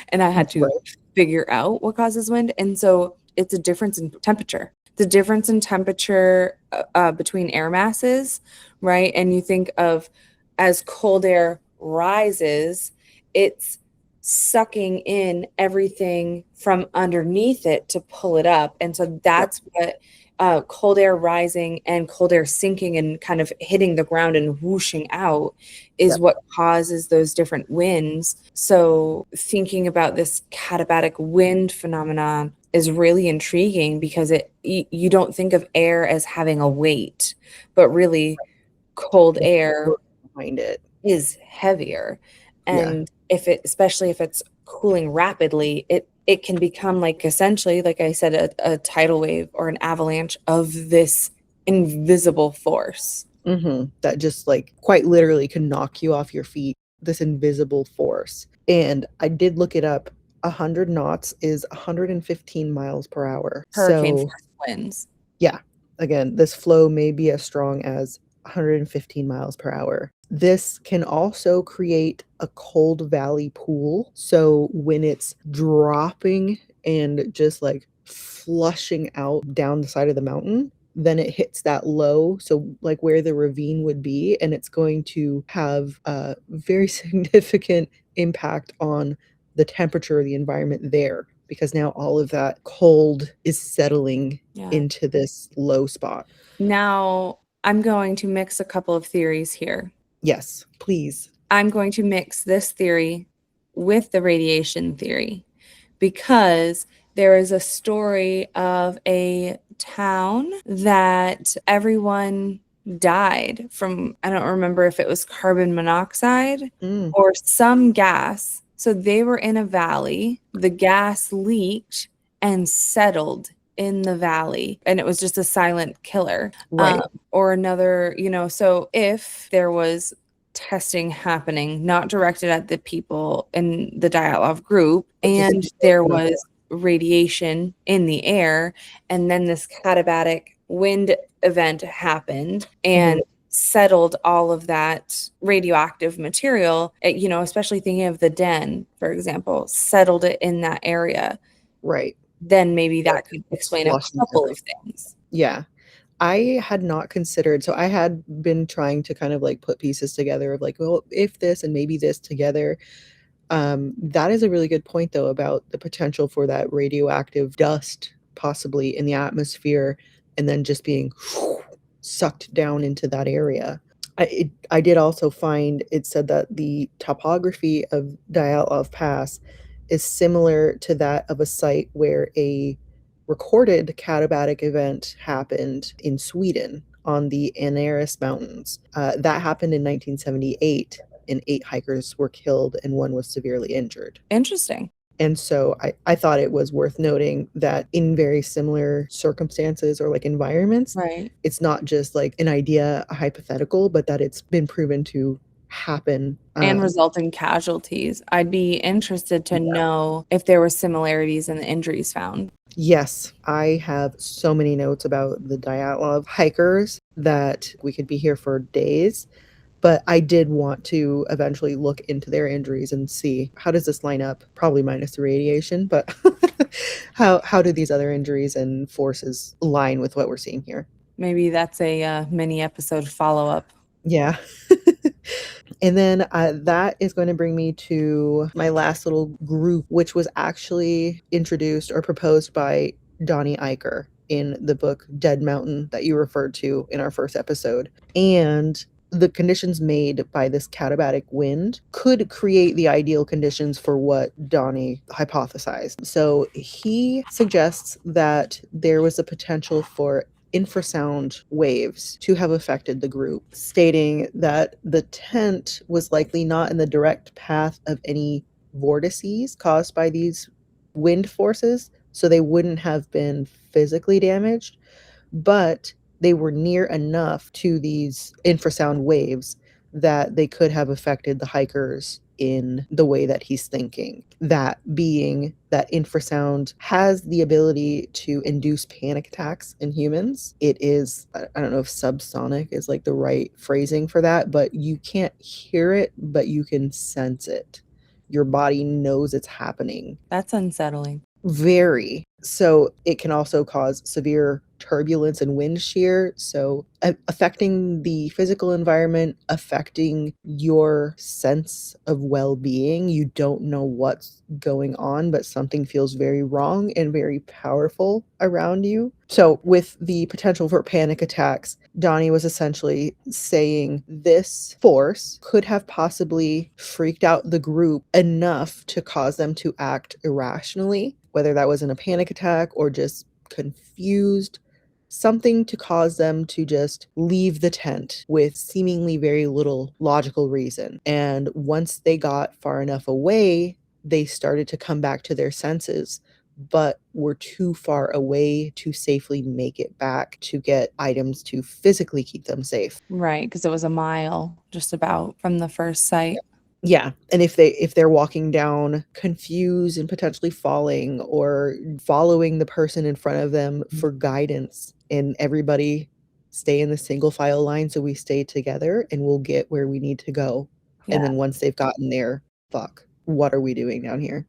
And I had to Right. figure out what causes wind. And so it's a difference in temperature. The difference in temperature between air masses, right? And you think of as cold air rises, it's sucking in everything from underneath it to pull it up. And so Yep. that's what cold air rising and cold air sinking and kind of hitting the ground and whooshing out is Yep. what causes those different winds. So thinking about this katabatic wind phenomenon is really intriguing because you don't think of air as having a weight, but really cold The air force behind it. is heavier. Yeah. And if it, especially if it's cooling rapidly, it can become like essentially, like I said, a tidal wave or an avalanche of this invisible force. That just like quite literally can knock you off your feet, this invisible force. And I did look it up. 100 knots is 115 miles per hour. Hurricane So, force winds. yeah, again, this flow may be as strong as 115 miles per hour. This can also create a cold valley pool. So, when it's dropping and just like flushing out down the side of the mountain, then it hits that low, so like where the ravine would be, and it's going to have a very significant impact on the temperature of the environment there because now all of that cold is settling Yeah. into this low spot. Now I'm going to mix a couple of theories here. Yes, please. I'm going to mix this theory with the radiation theory because there is a story of a town that everyone died from. I don't remember if it was carbon monoxide Mm, or some gas. So they were in a valley, the gas leaked and settled in the valley, and it was just a silent killer. right. Or another, so if there was testing happening, not directed at the people in the Dyatlov group, But just and there was radiation in the air, and then this katabatic wind event happened and settled all of that radioactive material, especially thinking of the den, for example, settled it in that area, right. then maybe Yeah, that could it's explain a flushing couple of everything. things. Yeah. I had not considered, so I had been trying to kind of like put pieces together of like, well, if this and maybe this together. That is a really good point though about the potential for that radioactive dust possibly in the atmosphere and then just being sucked down into that area. I did also find it said that the topography of Dyatlov Pass is similar to that of a site where a recorded katabatic event happened in Sweden on the Anaris Mountains. That happened in 1978, and 8 hikers were killed and 1 was severely injured. Interesting. And so I thought it was worth noting that in very similar circumstances or like environments, Right. it's not just like an idea, a hypothetical, but that it's been proven to happen. And result in casualties. I'd be interested to know if there were similarities in the injuries found. Yes, I have so many notes about the Dyatlov hikers that we could be here for days. But I did want to eventually look into their injuries and see how does this line up, probably minus the radiation, but how do these other injuries and forces align with what we're seeing here? Maybe that's a mini episode follow-up. Yeah. And then that is going to bring me to my last little group, which was actually introduced or proposed by Donnie Eicher in the book Dead Mountain that you referred to in our first episode. And the conditions made by this katabatic wind could create the ideal conditions for what Donnie hypothesized. So he suggests that there was a potential for infrasound waves to have affected the group, stating that the tent was likely not in the direct path of any vortices caused by these wind forces, so they wouldn't have been physically damaged, but they were near enough to these infrasound waves that they could have affected the hikers in the way that he's thinking. That being that infrasound has the ability to induce panic attacks in humans. It is, I don't know if subsonic is like the right phrasing for that, but you can't hear it, but you can sense it. Your body knows it's happening. That's unsettling. Very. So it can also cause severe turbulence and wind shear. So affecting the physical environment, affecting your sense of well-being. You don't know what's going on, but something feels very wrong and very powerful around you. So with the potential for panic attacks, Donnie was essentially saying this force could have possibly freaked out the group enough to cause them to act irrationally, whether that was in a panic attack or just confused, something to cause them to just leave the tent with seemingly very little logical reason. And once they got far enough away, they started to come back to their senses, but were too far away to safely make it back to get items to physically keep them safe. Right, because it was a mile just about from the first site. Yeah, and if they're walking down confused and potentially falling or following the person in front of them for guidance, and everybody stay in the single file line so we stay together and we'll get where we need to go. Yeah. And then once they've gotten there, fuck, what are we doing down here?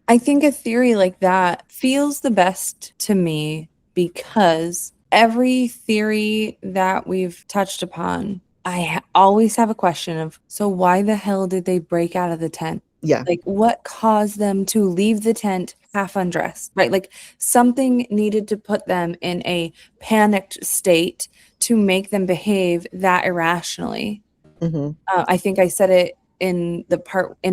I think a theory like that feels the best to me because every theory that we've touched upon, I always have a question of, so why the hell did they break out of the tent? Yeah. Like, what caused them to leave the tent half undressed, right? Like, something needed to put them in a panicked state to make them behave that irrationally. Mhm. I think I said it in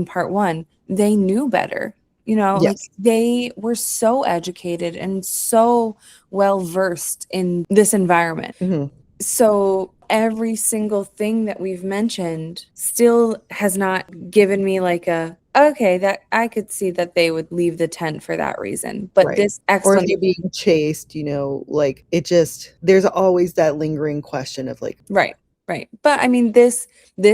part one. They knew better. Like Yes. they were so educated and so well versed in this environment. Mhm. So every single thing that we've mentioned still has not given me like okay, that I could see that they would leave the tent for that reason. But Right. this Or if they're explanation, being chased, like, it just there's always that lingering question of, like, right, right. But I mean, this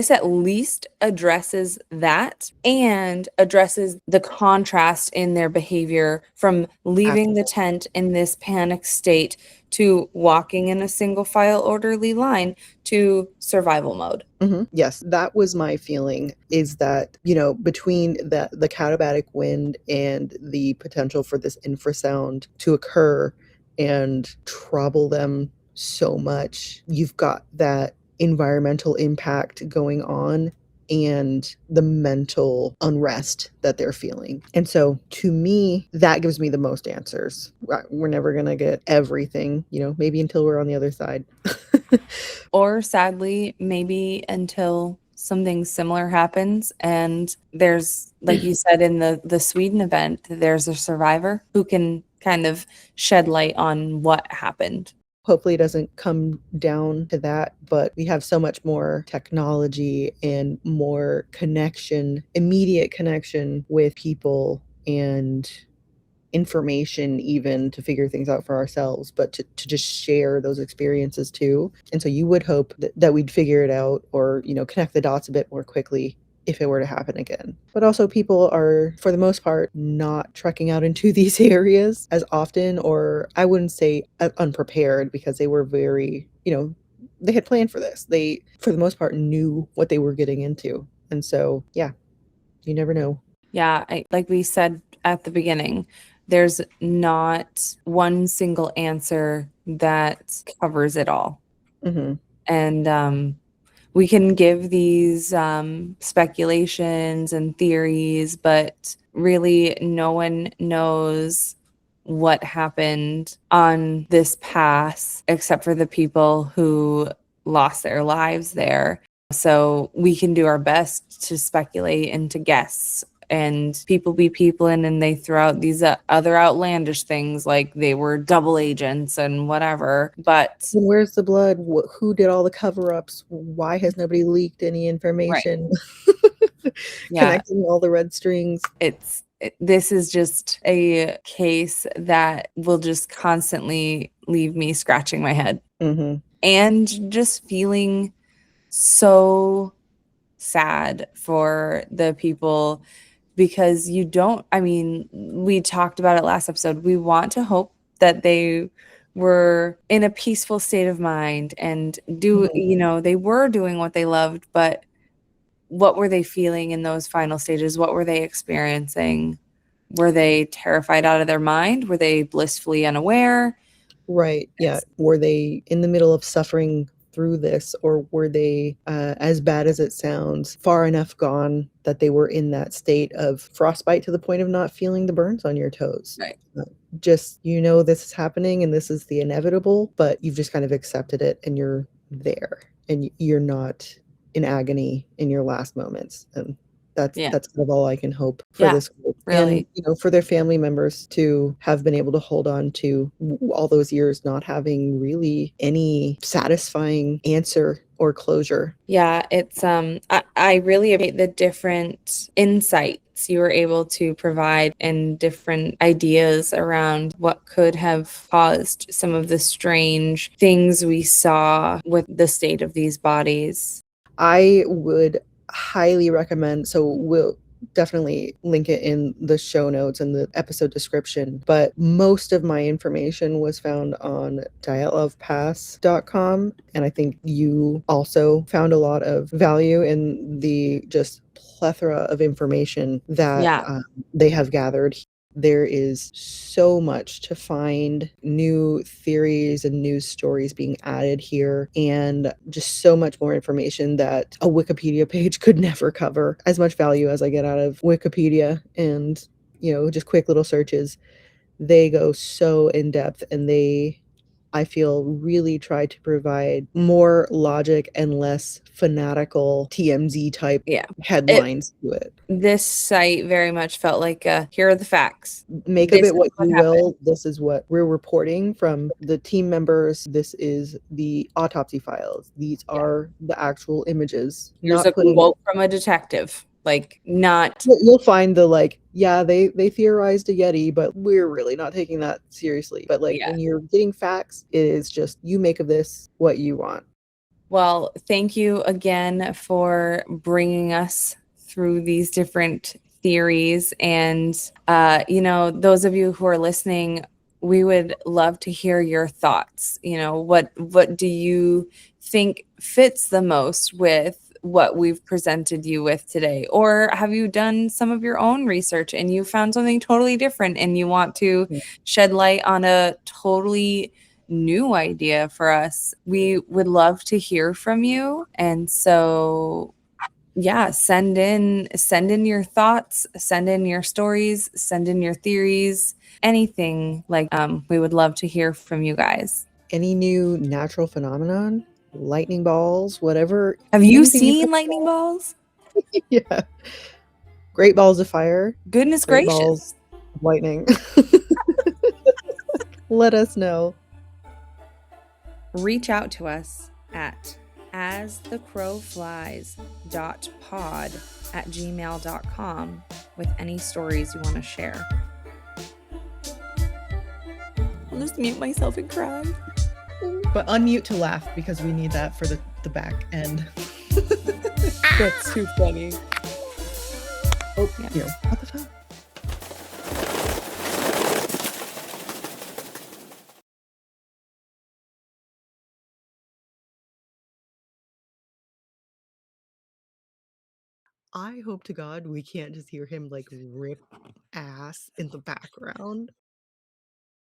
at least addresses that and addresses the contrast in their behavior from leaving the tent in this panic state to walking in a single file orderly line to survival mode. Yes, that was my feeling, is that, between the katabatic wind and the potential for this infrasound to occur and trouble them so much, you've got that environmental impact going on and the mental unrest that they're feeling. And so to me, that gives me the most answers. We're never going to get everything, maybe until we're on the other side. Or sadly, maybe until something similar happens and there's, like you said in the Sweden event, there's a survivor who can kind of shed light on what happened. Hopefully it doesn't come down to that, but we have so much more technology and more connection, immediate connection with people and information even to figure things out for ourselves, but to just share those experiences too. And so you would hope that we'd figure it out, or, connect the dots a bit more quickly if it were to happen again. But also, people are, for the most part, not trekking out into these areas as often, or I wouldn't say unprepared, because they were very, they had planned for this. They, for the most part, knew what they were getting into. And so, yeah, you never know. Yeah, like we said at the beginning, there's not one single answer that covers it all. Mm-hmm. And we can give these speculations and theories, but really no one knows what happened on this pass except for the people who lost their lives there. So we can do our best to speculate and to guess. And people be peopling, and they throw out these other outlandish things like they were double agents and whatever. But And where's the blood? Who did all the cover-ups? Why has nobody leaked any right, information? yeah, Connecting all the red strings. this is just a case that will just constantly leave me scratching my head Mm-hmm. and just feeling so sad for the people, because we talked about it last episode. We want to hope that they were in a peaceful state of mind and they were doing what they loved, but what were they feeling in those final stages? What were they experiencing? Were they terrified out of their mind? Were they blissfully unaware? Right. Yeah. Were they in the middle of suffering through this, or were they, as bad as it sounds, far enough gone that they were in that state of frostbite to the point of not feeling the burns on your toes? Right. Just, this is happening and this is the inevitable, but you've just kind of accepted it and you're there and you're not in agony in your last moments. And that's kind of all I can hope for this group. Really. And, for their family members to have been able to hold on to all those years not having really any satisfying answer or closure. Yeah, it's I really appreciate the different insights you were able to provide and different ideas around what could have caused some of the strange things we saw with the state of these bodies. I would highly recommend, so we'll definitely link it in the show notes and the episode description, but most of my information was found on dyatlovpass.com, and I think you also found a lot of value in the just plethora of information that they have gathered. There is so much to find, new theories and news stories being added here, and just so much more information that a Wikipedia page could never cover. As much value as I get out of Wikipedia and, just quick little searches, they go so in depth, and I feel, really try to provide more logic and less fanatical TMZ type headlines to it. This site very much felt like here are the facts. Make of it what you will. This is what we're reporting from the team members. This is the autopsy files. These are the actual images. Here's a quote from a detective. You'll find they theorized a Yeti, but we're really not taking that seriously. But when you're getting facts, it is just, you make of this what you want. Well, thank you again for bringing us through these different theories. And, those of you who are listening, we would love to hear your thoughts. What do you think fits the most with what we've presented you with today? Or have you done some of your own research and you found something totally different and you want to shed light on a totally new idea for us? We would love to hear from you. And so send in your thoughts, send in your stories, send in your theories, anything. We would love to hear from you guys. Any new natural phenomenon, lightning balls, whatever. Have you seen lightning balls? Yeah. Great balls of fire. Goodness gracious. Balls of lightning. Let us know. Reach out to us at asthecrowflies.pod@gmail.com with any stories you want to share. I'll just mute myself and cry. But unmute to laugh because we need that for the back end. That's too funny. Oh, Yeah. here. What the fuck? I hope to God we can't just hear him like rip ass in the background.